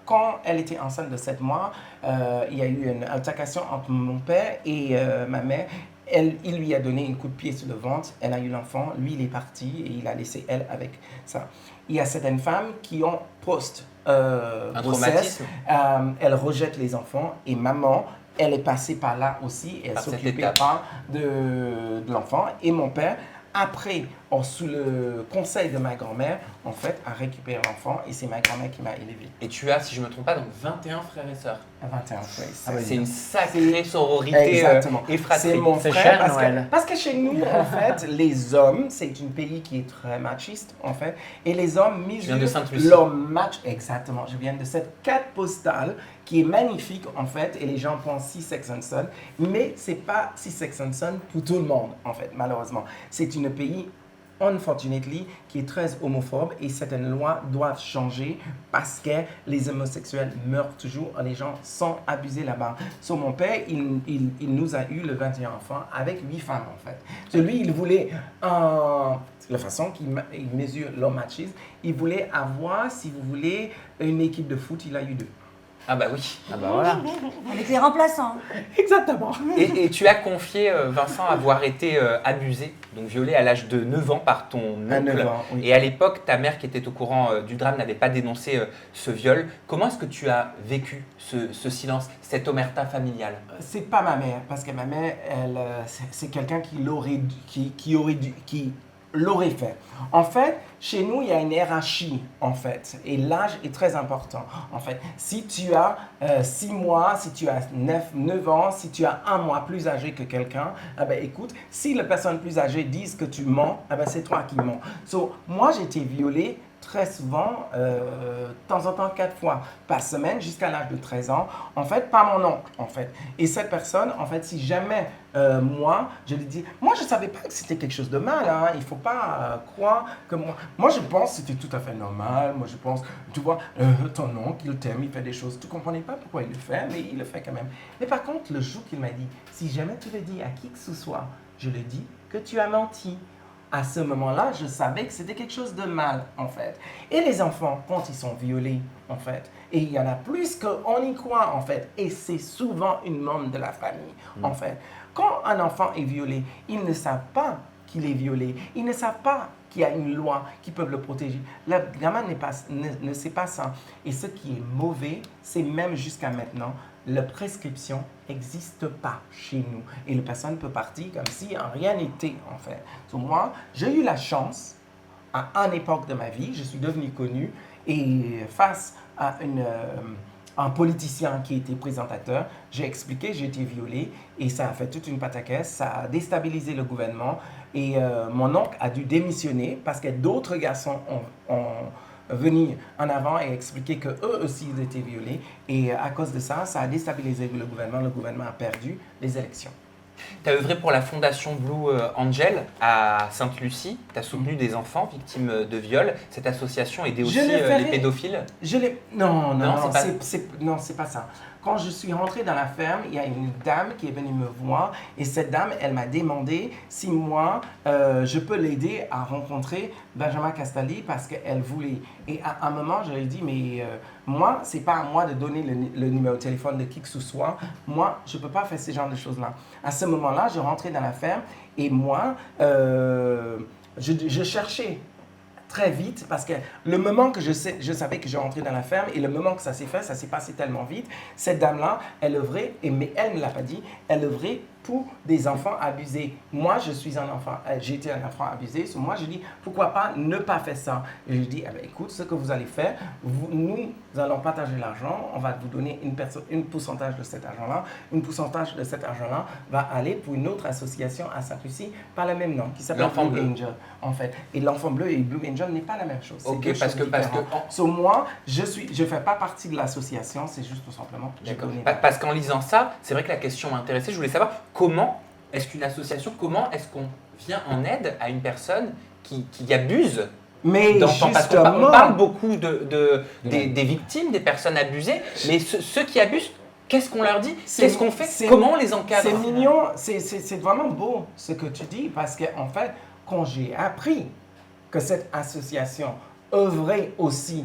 quand elle était enceinte de 7 mois, il y a eu une altercation entre mon père et ma mère. Il lui a donné un coup de pied sur le ventre, elle a eu l'enfant, lui il est parti et il a laissé elle avec ça. Il y a certaines femmes qui ont post-grossesse, elles rejettent les enfants et maman, elle est passée par là aussi, et elle s'occupait pas de l'enfant. Et mon père, après, sous le conseil de ma grand-mère, en fait, a récupéré l'enfant et c'est ma grand-mère qui m'a élevé. Et tu as, si je ne me trompe pas, donc 21 frères et sœurs. 21 frères et sœurs. C'est une sacrée sororité et fratrie. C'est mon C'est frère cher, Noël. parce que chez nous, en fait, les hommes, c'est un pays qui est très machiste, en fait, et les hommes mesurent leur match. Exactement, je viens de cette carte postale qui est magnifique, en fait, et les gens pensent Six Sex and Son, mais c'est pas Six Sex and Son pour tout le monde, en fait, malheureusement. C'est un pays unfortunately, qui est très homophobe et certaines lois doivent changer parce que les homosexuels meurent toujours, les gens sont abusés là-bas. So, mon père, il nous a eu le 21 enfants avec 8 femmes en fait. So, lui, il voulait, la façon qu'il mesure leur machisme, il voulait avoir, si vous voulez, une équipe de foot, il a eu 2. Ah bah oui. Ah bah voilà. Avec les remplaçants. Exactement. Et tu as confié, Vincent, avoir été abusé, donc violé à l'âge de 9 ans par ton oncle. À 9 ans, oui. Et à l'époque, ta mère qui était au courant du drame n'avait pas dénoncé ce viol. Comment est-ce que tu as vécu ce silence, cette omerta familiale? C'est pas ma mère, parce que ma mère, c'est quelqu'un qui l'aurait fait. En fait, chez nous, il y a une hiérarchie, en fait, et l'âge est très important, en fait. Si tu as 6 mois, si tu as 9 ans, si tu as 1 mois plus âgé que quelqu'un, eh ben, écoute, si les personnes plus âgées disent que tu mens, eh ben, c'est toi qui mens. So, moi, j'ai été violée très souvent, de temps en temps 4 fois par semaine jusqu'à l'âge de 13 ans, en fait, par mon oncle, en fait. Et cette personne, en fait, si jamais moi, je lui dis, moi, je ne savais pas que c'était quelque chose de mal, hein, il ne faut pas croire que moi, je pense que c'était tout à fait normal, moi, je pense, tu vois, ton oncle, il t'aime, il fait des choses, tu ne comprenais pas pourquoi il le fait, mais il le fait quand même. Mais par contre, le jour qu'il m'a dit, si jamais tu le dis à qui que ce soit, je le dis que tu as menti. À ce moment-là, je savais que c'était quelque chose de mal, en fait. Et les enfants, quand ils sont violés, en fait, et il y en a plus qu'on y croit, en fait, et c'est souvent une membre de la famille, en fait. Quand un enfant est violé, ils ne savent pas qu'il est violé. Ils ne savent pas qu'il y a une loi qui peut le protéger. Le gamin ne sait pas ça. Et ce qui est mauvais, c'est même jusqu'à maintenant, la prescription n'existe pas chez nous. Et la personne peut partir comme si rien n'était, en fait. Donc moi, j'ai eu la chance, à une époque de ma vie, je suis devenu connu, et face à un politicien qui était présentateur, j'ai expliqué, j'ai été violée, et ça a fait toute une pataquès, ça a déstabilisé le gouvernement, et mon oncle a dû démissionner parce que d'autres garçons ont venir en avant et expliquer qu'eux aussi ils étaient violés. Et à cause de ça, ça a déstabilisé le gouvernement a perdu les élections. Tu as œuvré pour la fondation Blue Angel à Sainte-Lucie. Tu as soutenu des enfants victimes de viol. Cette association aidait aussi les pédophiles. Non, c'est pas ça. quand je suis rentré dans la ferme, il y a une dame qui est venue me voir et cette dame, elle m'a demandé si moi, je peux l'aider à rencontrer Benjamin Castaldi parce qu'elle voulait. Et à un moment, je lui ai dit, mais moi, c'est pas à moi de donner le numéro de téléphone de qui que ce soit. Moi, je peux pas faire ce genre de choses-là. À ce moment-là, je rentrais dans la ferme et moi, je cherchais très vite parce que le moment que je savais que je rentrais dans la ferme et le moment que ça s'est fait, ça s'est passé tellement vite. Cette dame-là, elle œuvrait, mais elle ne l'a pas dit, elle œuvrait pour des enfants abusés. Moi, je suis un enfant, j'ai été un enfant abusé. So, moi, je dis, pourquoi pas ne pas faire ça? Et je dis, écoute, ce que vous allez faire, nous allons partager l'argent, on va vous donner une pourcentage de cet argent-là. Une pourcentage de cet argent-là va aller pour une autre association à Saint-Lucie, par le même nom, qui s'appelle Blue Angel, en fait. Et l'enfant bleu et Blue Angel n'est pas la même chose. Ok, parce que... So, moi, je ne fais pas partie de l'association, c'est juste tout simplement que je connais. Parce qu'en lisant ça, c'est vrai que la question m'intéressait, je voulais savoir comment est-ce qu'une association, comment est-ce qu'on vient en aide à une personne qui abuse d'enfants? Parce qu'on parle beaucoup des victimes, des personnes abusées, mais ceux qui abusent, qu'est-ce qu'on leur dit? Qu'est-ce qu'on fait? Comment on les encadre? C'est mignon, c'est vraiment beau ce que tu dis, parce qu'en fait, quand j'ai appris que cette association œuvrait aussi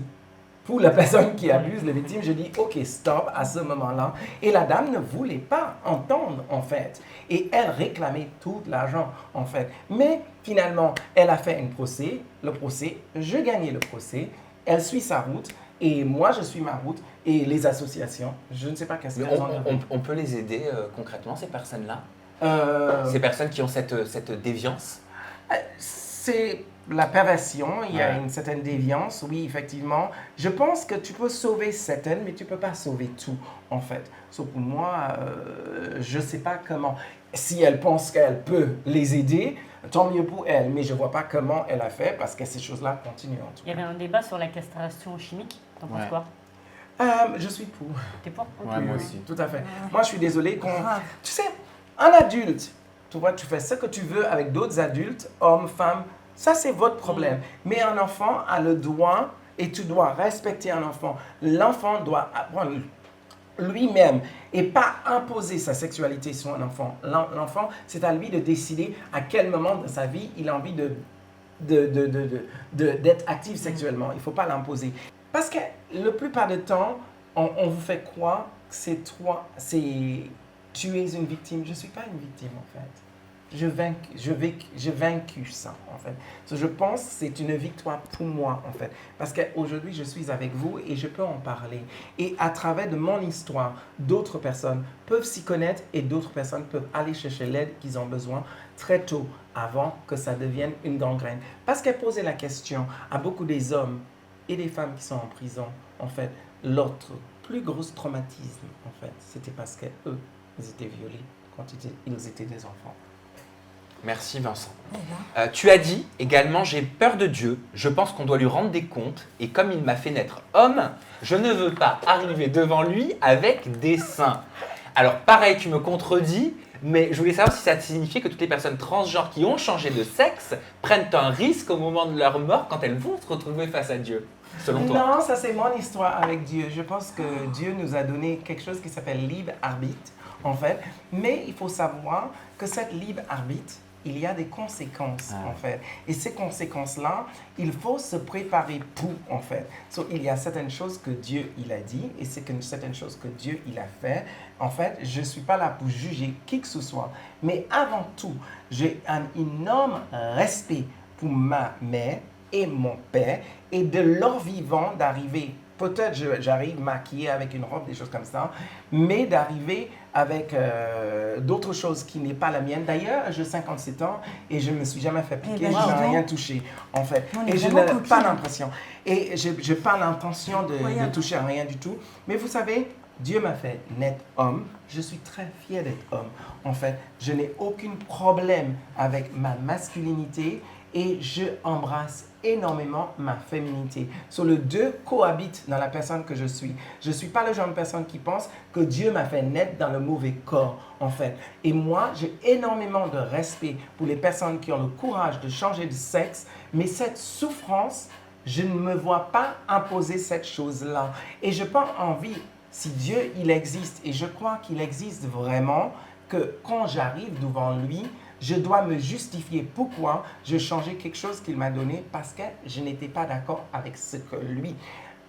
pour la personne qui abuse les victimes, je dis ok, stop à ce moment-là. Et la dame ne voulait pas entendre en fait. Et elle réclamait tout l'argent en fait. Mais finalement, elle a fait un procès. Le procès, je gagnais le procès. Elle suit sa route et moi je suis ma route. Et les associations, je ne sais pas qu'est-ce qu'elles ont. On peut les aider concrètement, ces personnes-là? Ces personnes qui ont cette déviance? C'est la perversion, il y a une certaine déviance, oui, effectivement. Je pense que tu peux sauver certaines, mais tu ne peux pas sauver tout, en fait. Sauf pour moi, je ne sais pas comment. Si elle pense qu'elle peut les aider, tant mieux pour elle, mais je ne vois pas comment elle a fait parce que ces choses-là continuent. En tout cas. Il y avait un débat sur la castration chimique, t'en penses quoi? Je suis pour. T'es pour? Ouais, moi aussi. Tout à fait. Moi, je suis désolé qu'on... Tu sais, un adulte, tu vois, tu fais ce que tu veux avec d'autres adultes, hommes, femmes, ça c'est votre problème. Mais un enfant a le droit, et tu dois respecter un enfant. L'enfant doit apprendre lui-même et pas imposer sa sexualité sur un enfant. L'enfant, c'est à lui de décider à quel moment de sa vie il a envie d'être actif sexuellement. Il ne faut pas l'imposer. Parce que la plupart du temps, on vous fait croire que tu es une victime. Je ne suis pas une victime en fait. J'ai vaincu ça, en fait. Je pense que c'est une victoire pour moi, en fait. Parce qu'aujourd'hui, je suis avec vous et je peux en parler. Et à travers de mon histoire, d'autres personnes peuvent s'y connaître et d'autres personnes peuvent aller chercher l'aide qu'ils ont besoin très tôt, avant que ça devienne une gangrène. Parce qu'elle posait la question à beaucoup des hommes et des femmes qui sont en prison, en fait, l'autre plus gros traumatisme, en fait, c'était parce qu'eux, ils étaient violés quand ils étaient des enfants. Merci Vincent. Tu as dit également, j'ai peur de Dieu, je pense qu'on doit lui rendre des comptes et comme il m'a fait naître homme, je ne veux pas arriver devant lui avec des seins. Alors pareil, tu me contredis, mais je voulais savoir si ça signifiait que toutes les personnes transgenres qui ont changé de sexe prennent un risque au moment de leur mort quand elles vont se retrouver face à Dieu, selon toi? Non, ça c'est mon histoire avec Dieu. Je pense que Dieu nous a donné quelque chose qui s'appelle libre arbitre, en fait. Mais il faut savoir que cette libre arbitre, il y a des conséquences, en fait. Et ces conséquences-là, il faut se préparer pour, en fait. Il y a certaines choses que Dieu, il a dit, et c'est certaines choses que Dieu, il a fait. En fait, je ne suis pas là pour juger qui que ce soit. Mais avant tout, j'ai un énorme respect pour ma mère et mon père, et de leur vivant d'arriver. Peut-être j'arrive maquillée avec une robe, des choses comme ça, mais d'arriver avec d'autres choses qui n'est pas la mienne. D'ailleurs, j'ai 57 ans et je ne me suis jamais fait piquer, je n'ai rien touché, en fait. Et je n'ai pas l'impression. Et je n'ai pas l'intention de toucher à rien du tout. Mais vous savez, Dieu m'a fait naître homme. Je suis très fière d'être homme. En fait, je n'ai aucun problème avec ma masculinité et je embrasse énormément ma féminité. Les deux cohabitent dans la personne que je suis. Je ne suis pas le genre de personne qui pense que Dieu m'a fait naître dans le mauvais corps, en fait. Et moi, j'ai énormément de respect pour les personnes qui ont le courage de changer de sexe, mais cette souffrance, je ne me vois pas imposer cette chose-là. Et je n'ai pas envie si Dieu, il existe, et je crois qu'il existe vraiment, que quand j'arrive devant lui, je dois me justifier pourquoi je changeais quelque chose qu'il m'a donné parce que je n'étais pas d'accord avec ce que lui.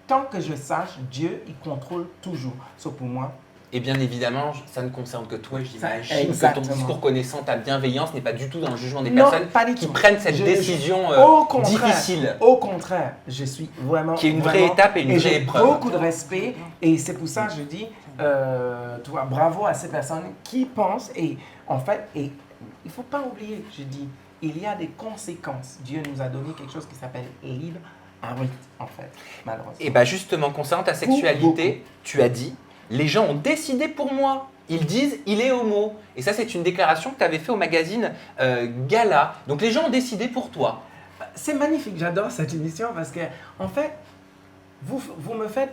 Tant que je sache, Dieu, il contrôle toujours. Sauf pour moi. Et bien évidemment, ça ne concerne que toi, j'imagine que ton Exactement. discours connaissant ta bienveillance n'est pas du tout dans le jugement des Non, personnes pas du qui tout. prennent cette Je- décision Au contraire, difficile. Au contraire, je suis vraiment... Qui est une vraie vraiment- étape et une vraie j'ai épreuve. beaucoup de respect et c'est pour ça que je dis, tu vois, bravo à ces personnes qui pensent et en fait, et il ne faut pas oublier, je dis, il y a des conséquences. Dieu nous a donné quelque chose qui s'appelle libre arbitre, en fait, malheureusement. Et bien justement, concernant ta sexualité, tu as dit, les gens ont décidé pour moi. Ils disent, il est homo. Et ça, c'est une déclaration que tu avais fait au magazine Gala. Donc les gens ont décidé pour toi. C'est magnifique, j'adore cette émission parce que, en fait, vous me faites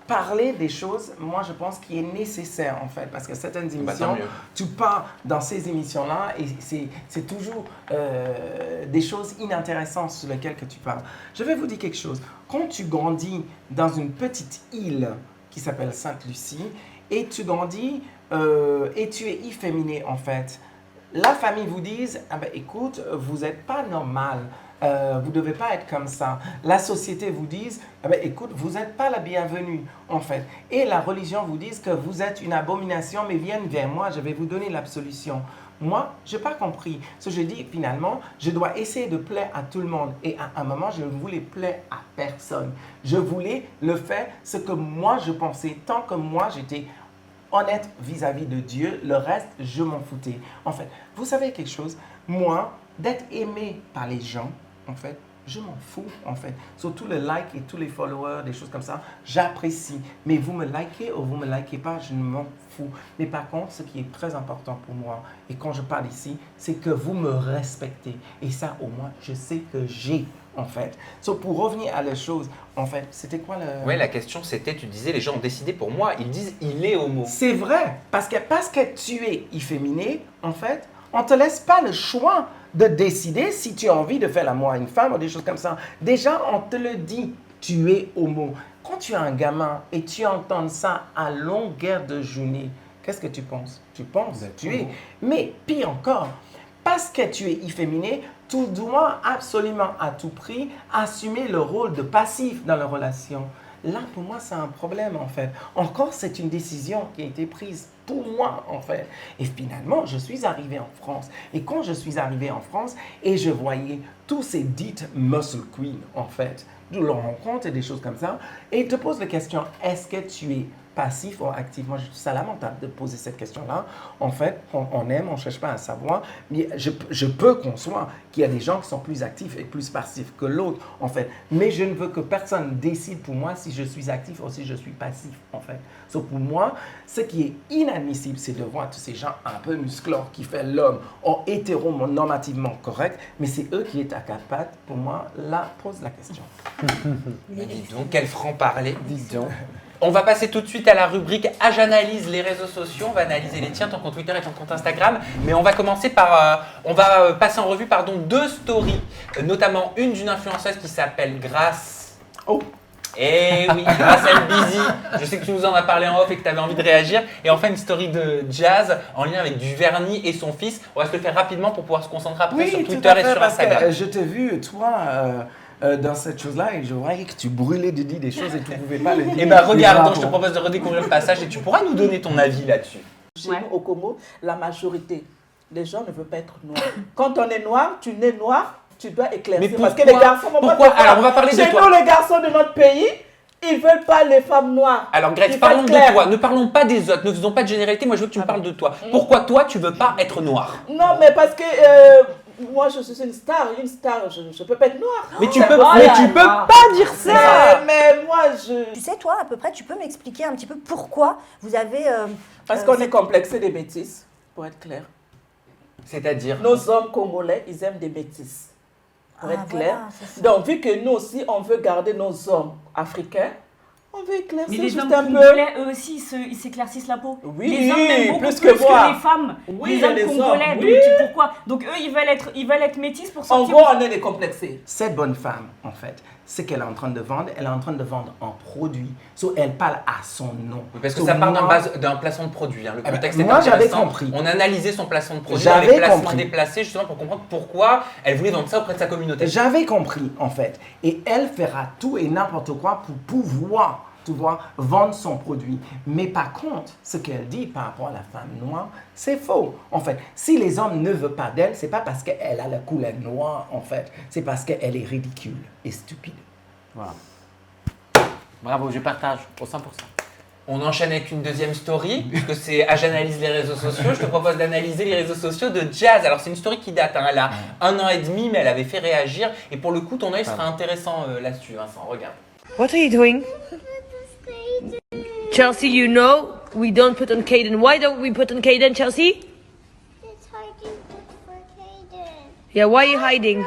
parler des choses, moi je pense, qui est nécessaire en fait, parce que certaines tant émissions, mieux. tu pars dans ces émissions-là et c'est toujours des choses inintéressantes sur lesquelles que tu parles. Je vais vous dire quelque chose. Quand tu grandis dans une petite île qui s'appelle Sainte-Lucie et tu grandis et tu es efféminé en fait, la famille vous dit, ah ben, écoute, vous n'êtes pas normal. Vous ne devez pas être comme ça. La société vous dit, eh ben, écoute, vous n'êtes pas la bienvenue, en fait. Et la religion vous dit que vous êtes une abomination, mais viens vers moi, je vais vous donner l'absolution. Moi, je n'ai pas compris. Ce que je dis, finalement, je dois essayer de plaire à tout le monde. Et à un moment, je ne voulais plaire à personne. Je voulais le faire ce que moi, je pensais. Tant que moi, j'étais honnête vis-à-vis de Dieu, le reste, je m'en foutais. En fait, vous savez quelque chose? Moi, d'être aimé par les gens, en fait, je m'en fous, en fait. Surtout le like et tous les followers, des choses comme ça, j'apprécie. Mais vous me likez ou vous me likez pas, je ne m'en fous. Mais par contre, ce qui est très important pour moi, et quand je parle ici, c'est que vous me respectez. Et ça, au moins, je sais que j'ai, en fait. Pour revenir à la chose, en fait, c'était quoi le... Oui, la question c'était, tu disais, les gens ont décidé pour moi, ils disent, il est homo. C'est vrai, parce que tu es efféminé, en fait, on ne te laisse pas le choix de décider si tu as envie de faire l'amour à une femme ou des choses comme ça. Déjà, on te le dit, tu es homo. Quand tu es un gamin et tu entends ça à longueur de journée, qu'est-ce que tu penses? Tu penses, tu es. Mais pire encore, parce que tu es efféminé, tu dois absolument à tout prix assumer le rôle de passif dans la relation. Là, pour moi, c'est un problème, en fait. Encore, c'est une décision qui a été prise pour moi, en fait. Et finalement, je suis arrivé en France. Et quand je suis arrivé en France, et je voyais tous ces dites muscle queens, en fait, de leur rencontre et des choses comme ça, et ils te posent la question, est-ce que tu es passif ou actif? Moi, je trouve ça lamentable de poser cette question-là. En fait, on aime, on ne cherche pas à savoir, mais je peux concevoir qu'il y a des gens qui sont plus actifs et plus passifs que l'autre, en fait. Mais je ne veux que personne décide pour moi si je suis actif ou si je suis passif, en fait. So, pour moi, ce qui est inadmissible, c'est de voir tous ces gens un peu musclores qui font l'homme en hétéronormativement correct, mais c'est eux qui est à quatre pattes. Pour moi, là, pose la question. Mais dis donc, quel franc-parler. Dis donc. On va passer tout de suite à la rubrique « Ah, j'analyse les réseaux sociaux ». On va analyser les tiens, ton compte Twitter et ton compte Instagram. Mais on va commencer par… on va passer en revue deux stories, notamment une d'une influenceuse qui s'appelle Grace. Oh. Eh oui, Grace Busy. Je sais que tu nous en as parlé en off et que tu avais envie de réagir. Et enfin, une story de Jazz en lien avec du vernis et son fils. On va se le faire rapidement pour pouvoir se concentrer après sur Twitter et sur Instagram. Que je t'ai vu, toi… dans cette chose-là, et je voyais que tu brûlais de dire des choses et tu ne pouvais pas le dire. Eh bien, regarde, donc je te propose de redécouvrir le passage et tu pourras nous donner ton avis là-dessus. Chez nous, au Congo, la majorité des gens ne veulent pas être noirs. Quand on est noir, tu nais noir, tu dois éclaircir. Mais parce que les garçons vont pas te voir. Alors, on va parler de Chez toi. nous, les garçons de notre pays, ils ne veulent pas les femmes noires. Alors, Greg, Il parlons faut être de clair. toi. Ne parlons pas des autres. Ne faisons pas de généralité. Moi, je veux que tu me parles de toi. Pourquoi toi, tu veux pas être noir? Non, mais parce que moi, je suis une star. Une star, je ne peux pas être noire. Mais tu peux pas dire ça. Mais moi, je… Tu sais, toi, à peu près, tu peux m'expliquer un petit peu pourquoi vous avez… Parce qu'on est complexé des métis, pour être clair. C'est-à-dire? Nos hommes congolais, ils aiment des métis, pour être voilà, clair. c'est ça. Donc, vu que nous aussi, on veut garder nos hommes africains, on veut éclaircir Mais les juste hommes un peu. congolais, eux aussi, ils s'éclaircissent la peau. Oui, les hommes même beaucoup plus plus que moi. les femmes. Oui, les hommes les congolais, hommes, donc oui. pourquoi? Donc eux, ils veulent être métis pour En sortir. gros, on est décomplexés. Cette bonne femme, en fait, ce qu'elle est en train de vendre, elle est en train de vendre un produit. Elle parle à son nom. Parce que ça part d'un placement de produit. Hein. Le contexte est moi, intéressant. j'avais compris. On analysait son placement de produit, avec placement déplacé, justement pour comprendre pourquoi elle voulait vendre ça auprès de sa communauté. J'avais compris, en fait. Et elle fera tout et n'importe quoi pour pouvoir, tu vois, vendre son produit. Mais par contre, ce qu'elle dit par rapport à la femme noire, c'est faux. En fait, si les hommes ne veulent pas d'elle, c'est pas parce qu'elle a la couleur noire, en fait. C'est parce qu'elle est ridicule et stupide. Voilà. Bravo, je partage au 100%. On enchaîne avec une deuxième story, puisque c'est j'analyse les réseaux sociaux. Je te propose d'analyser les réseaux sociaux de Jazz. Alors c'est une story qui date, hein. Elle a 1 an et demi, mais elle avait fait réagir. Et pour le coup, ton œil sera intéressant là-dessus, Vincent. Regarde. What are you doing? Chelsea, you know we don't put on Caden. Why don't we put on Caden, Chelsea? It's hiding for Caden. Yeah, why are you hiding?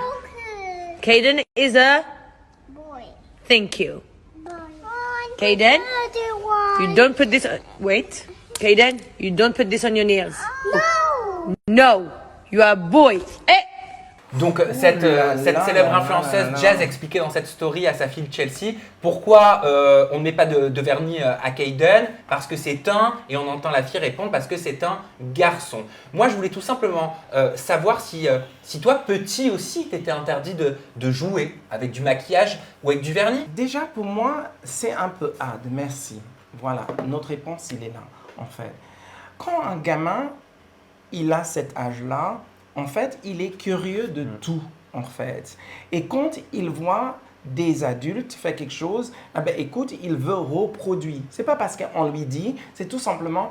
Caden is a Boy. Thank you. Boy. Caden, you don't put this on... Wait. Caden, you don't put this on your nails. No. No. You are a boy. Eh! Donc cette célèbre influenceuse Jazz expliquait dans cette story à sa fille Chelsea pourquoi on ne met pas de vernis à Caden, parce que c'est et on entend la fille répondre parce que c'est un garçon. Moi je voulais tout simplement savoir si toi petit aussi t'étais interdit de jouer avec du maquillage ou avec du vernis. Déjà pour moi c'est un peu hard, merci. Voilà, notre réponse il est là en fait. Quand un gamin il a cet âge-là, en fait, il est curieux de tout, en fait. Et quand il voit des adultes faire quelque chose, eh ben, écoute, il veut reproduire. C'est pas parce qu'on lui dit, c'est tout simplement,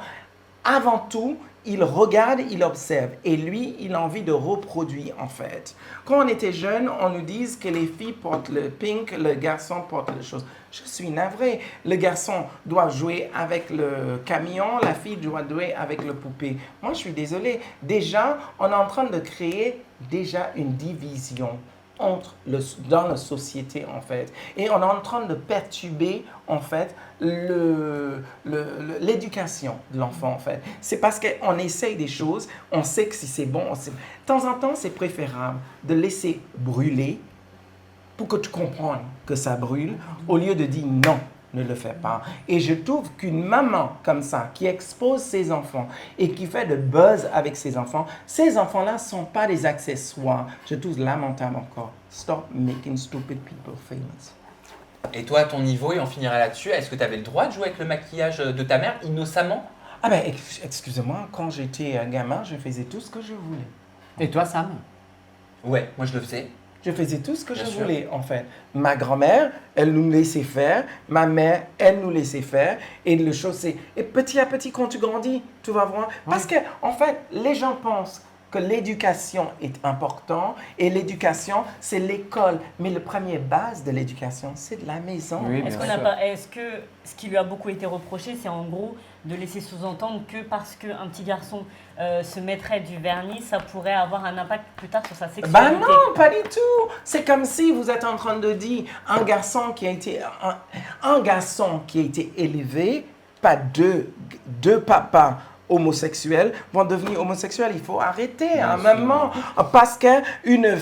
avant tout, il regarde, il observe. Et lui, il a envie de reproduire, en fait. Quand on était jeune, on nous dit que les filles portent le pink, le garçon porte les choses. Je suis navrée. Le garçon doit jouer avec le camion, la fille doit jouer avec le poupée. Moi, je suis désolée. Déjà, on est en train de créer déjà une division dans la société, en fait. Et on est en train de perturber, en fait, l'éducation de l'enfant, en fait. C'est parce qu'on essaye des choses, on sait que si c'est bon. De temps en temps, c'est préférable de laisser brûler pour que tu comprennes que ça brûle, au lieu de dire non, ne le fais pas. Et je trouve qu'une maman comme ça, qui expose ses enfants et qui fait de buzz avec ses enfants, ces enfants-là ne sont pas des accessoires. Je trouve lamentable encore. Stop making stupid people famous. Et toi, à ton niveau, et on finira là-dessus, est-ce que tu avais le droit de jouer avec le maquillage de ta mère innocemment? Ah ben, excusez-moi, quand j'étais gamin, je faisais tout ce que je voulais. Et toi, Sam? Ouais, moi je le faisais. Je faisais tout ce que je voulais, en fait. Ma grand-mère, elle nous laissait faire. Ma mère, elle nous laissait faire. Et le chose, c'est... Et petit à petit, quand tu grandis, tu vas voir. Parce que, en fait, les gens pensent que l'éducation est importante. Et l'éducation, c'est l'école. Mais la première base de l'éducation, c'est de la maison. Oui, est-ce que ce qui lui a beaucoup été reproché, c'est en gros de laisser sous-entendre que parce qu'un petit garçon se mettrait du vernis, ça pourrait avoir un impact plus tard sur sa sexualité? Ben non, pas du tout. C'est comme si vous êtes en train de dire un garçon qui a été élevé par deux papas homosexuels vont devenir homosexuels. Il faut arrêter à un moment. Parce qu'une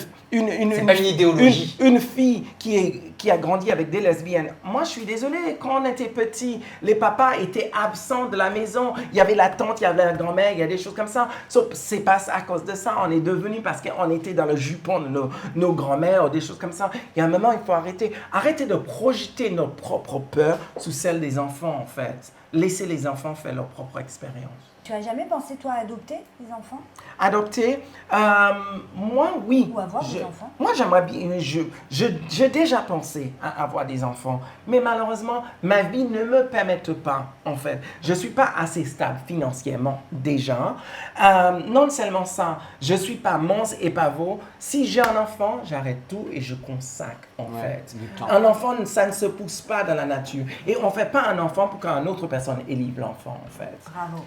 fille qui a grandi avec des lesbiennes, moi je suis désolée, quand on était petit, les papas étaient absents de la maison. Il y avait la tante, il y avait la grand-mère, il y a des choses comme ça. C'est pas à cause de ça. On est devenu parce qu'on était dans le jupon de nos grand-mères ou des choses comme ça. Il y a un moment, il faut arrêter. Arrêter de projeter nos propres peurs sous celles des enfants, en fait. Laisser les enfants faire leur propre expérience. Tu as jamais pensé, toi, à adopter des enfants? Adopter? Moi, oui. Ou avoir des enfants? Moi, j'aimerais bien... J'ai déjà pensé à avoir des enfants. Mais malheureusement, ma vie ne me permet pas, en fait. Je ne suis pas assez stable financièrement, déjà. Non seulement ça, je ne suis pas Mons et Pavot. Si j'ai un enfant, j'arrête tout et je consacre, en fait. Un enfant, ça ne se pousse pas dans la nature. Et on ne fait pas un enfant pour qu'une autre personne élève l'enfant, en fait. Bravo.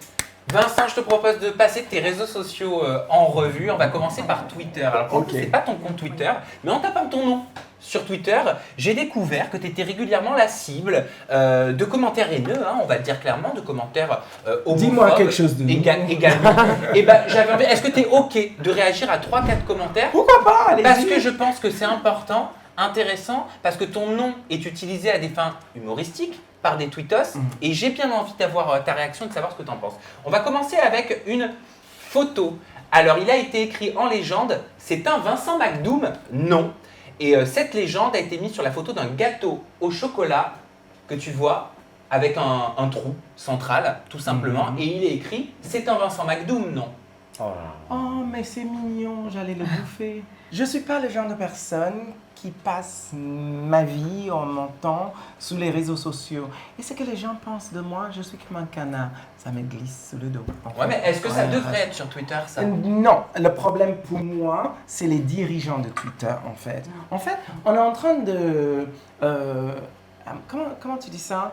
Vincent, je te propose de passer tes réseaux sociaux en revue. On va commencer par Twitter. Alors, pour le coup, c'est pas ton compte Twitter, mais en tapant ton nom sur Twitter, j'ai découvert que tu étais régulièrement la cible de commentaires haineux, hein, on va le dire clairement, de commentaires homophobes. Dis-moi quelque chose de également. Et ben, j'avais envie. Est-ce que tu es OK de réagir à 3-4 commentaires? Pourquoi pas? Allez-y. Parce que je pense que c'est important intéressant parce que ton nom est utilisé à des fins humoristiques par des tweetos et j'ai bien envie d'avoir ta réaction et de savoir ce que tu en penses. On va commencer avec une photo. Alors, il a été écrit en légende, c'est un Vincent McDoom? Non. Et cette légende a été mise sur la photo d'un gâteau au chocolat que tu vois avec un trou central, tout simplement. Et il est écrit, c'est un Vincent McDoom? Non. Oh, mais c'est mignon, j'allais le bouffer. Je ne suis pas le genre de personne qui passe ma vie en mon temps sous les réseaux sociaux. Et ce que les gens pensent de moi, je suis comme un canard. Ça me glisse sous le dos. Ouais, mais est-ce que ça devrait être sur Twitter, ça? Non, le problème pour moi, c'est les dirigeants de Twitter, en fait. En fait, on est en train de... comment tu dis ça?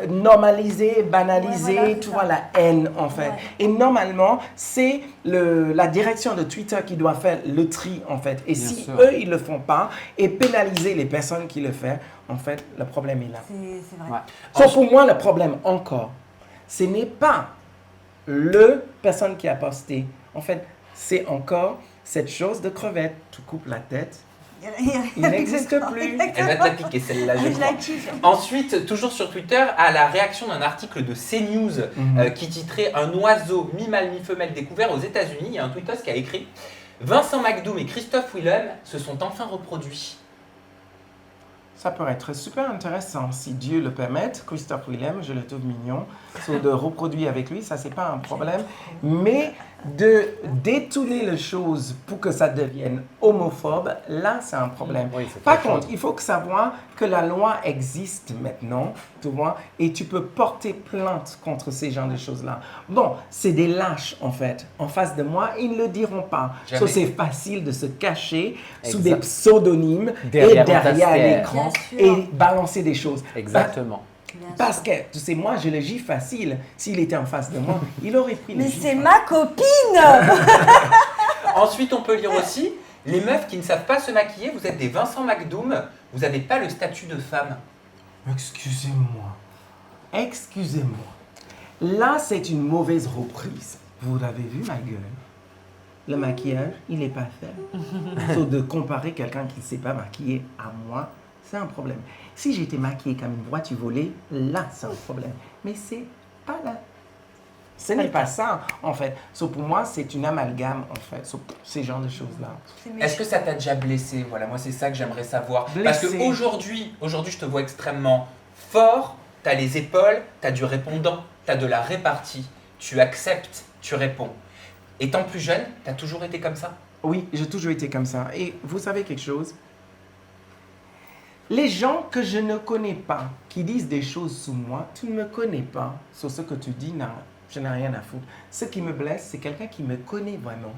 Normaliser, banaliser, tu vois, la haine, en fait. Ouais. Et normalement, c'est la direction de Twitter qui doit faire le tri, en fait. Et bien si sûr. Eux, ils ne le font pas, et pénaliser les personnes qui le font, en fait, le problème est là. C'est vrai. Ouais. Sauf pour moi, le problème, encore, ce n'est pas le personne qui a posté. En fait, c'est encore cette chose de crevette. Tu coupes la tête. Il n'existe plus. Elle va te la piquer celle-là, je crois. Ensuite, toujours sur Twitter, à la réaction d'un article de CNews qui titrait « Un oiseau mi-mâle mi-femelle découvert aux États-Unis », il y a un tweetos qui a écrit « Vincent McDoom et Christophe Willem se sont enfin reproduits ». Ça pourrait être super intéressant, si Dieu le permet. Christophe Willem, je le trouve mignon. De reproduire avec lui, ça, c'est pas un problème. Mais de détourner les choses pour que ça devienne homophobe, là, c'est un problème. Oui, par contre, il faut savoir que la loi existe maintenant, tu vois, et tu peux porter plainte contre ces genres de choses-là. Bon, c'est des lâches, en fait. En face de moi, ils ne le diront pas. So, c'est facile de se cacher sous des pseudonymes derrière l'écran et balancer des choses. Exactement. Parce que, tu sais, moi, je le gifle facile. S'il était en face de moi, il aurait pris le Mais gifle. c'est ma copine. Ensuite, on peut lire aussi, les meufs qui ne savent pas se maquiller, vous êtes des Vincent McDoom, vous n'avez pas le statut de femme. Excusez-moi. Là, c'est une mauvaise reprise. Vous avez vu ma gueule? Le maquillage, il n'est pas fait. Sauf de comparer quelqu'un qui ne s'est pas maquillé à moi, c'est un problème. Si j'étais maquillée comme une voiture volée, là, c'est un problème. Mais c'est pas là. Ce n'est pas ça, en fait. So, pour moi, c'est une amalgame, en fait, ces genres de choses-là. Est-ce que ça t'a déjà blessé? Voilà, moi, c'est ça que j'aimerais savoir. Parce qu'aujourd'hui, je te vois extrêmement fort. Tu as les épaules, tu as du répondant, tu as de la répartie. Tu acceptes, tu réponds. Étant plus jeune, tu as toujours été comme ça? Oui, j'ai toujours été comme ça. Et vous savez quelque chose? Les gens que je ne connais pas, qui disent des choses sur moi, tu ne me connais pas. Sur ce que tu dis, non, je n'ai rien à foutre. Ce qui me blesse, c'est quelqu'un qui me connaît vraiment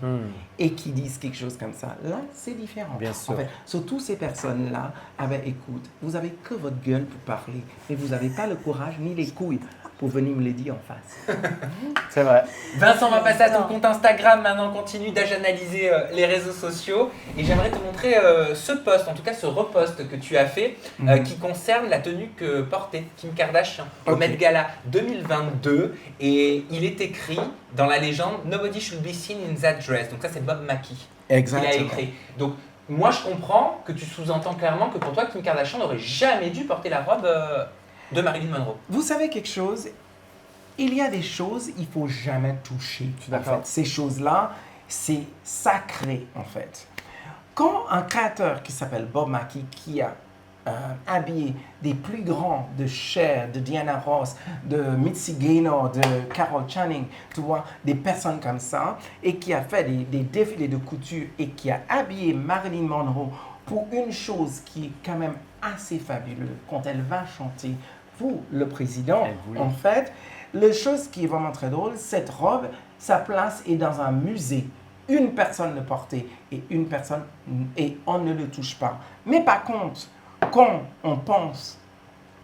et qui disent quelque chose comme ça. Là, c'est différent. Bien sûr. En fait, sur toutes ces personnes-là, écoute, vous n'avez que votre gueule pour parler, mais vous n'avez pas le courage ni les couilles pour venir me le dire en face. C'est vrai. Vincent, on va passer à ton compte Instagram maintenant. On continue d'analyser les réseaux sociaux. Et j'aimerais te montrer ce post, en tout cas ce repost que tu as fait, qui concerne la tenue que portait Kim Kardashian au Met Gala 2022. Et il est écrit dans la légende « Nobody should be seen in that dress ». Donc ça, c'est Bob Mackie qui l'a écrit. Donc moi, je comprends que tu sous-entends clairement que pour toi, Kim Kardashian n'aurait jamais dû porter la robe de Marilyn Monroe. Vous savez quelque chose? Il y a des choses il ne faut jamais toucher. En fait. Ces choses-là, c'est sacré, en fait. Quand un créateur qui s'appelle Bob Mackie, qui a habillé des plus grands de Cher, de Diana Ross, de Mitzi Gaynor, de Carol Channing, tu vois, des personnes comme ça, et qui a fait des défilés de couture et qui a habillé Marilyn Monroe pour une chose qui est quand même assez fabuleuse, quand elle va chanter pour le président, en fait, la chose qui est vraiment très drôle, cette robe, sa place est dans un musée. Une personne le portait et une personne, et on ne le touche pas. Mais par contre, quand on pense,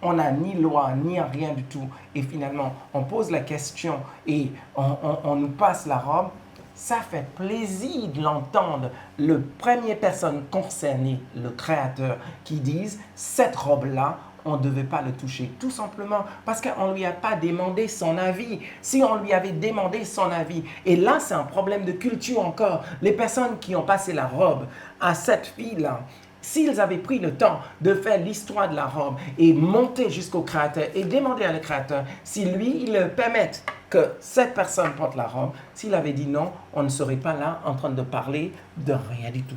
on n'a ni loi, ni rien du tout, et finalement, on pose la question et on nous passe la robe, ça fait plaisir de l'entendre, le première personne concernée, le créateur, qui dise cette robe-là, on ne devait pas le toucher. Tout simplement parce qu'on ne lui a pas demandé son avis. Si on lui avait demandé son avis, et là, c'est un problème de culture encore. Les personnes qui ont passé la robe à cette fille-là, s'ils avaient pris le temps de faire l'histoire de la robe et monter jusqu'au créateur et demander à le créateur si lui, il le permette que cette personne porte la robe, s'il avait dit non, on ne serait pas là en train de parler de rien du tout.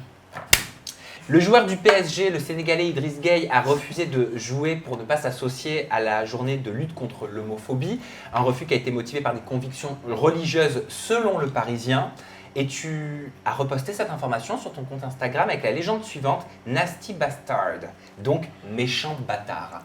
Le joueur du PSG, le Sénégalais Idriss Gueye, a refusé de jouer pour ne pas s'associer à la journée de lutte contre l'homophobie. Un refus qui a été motivé par des convictions religieuses selon le Parisien. Et tu as reposté cette information sur ton compte Instagram avec la légende suivante, Nasty Bastard, donc méchant bâtard.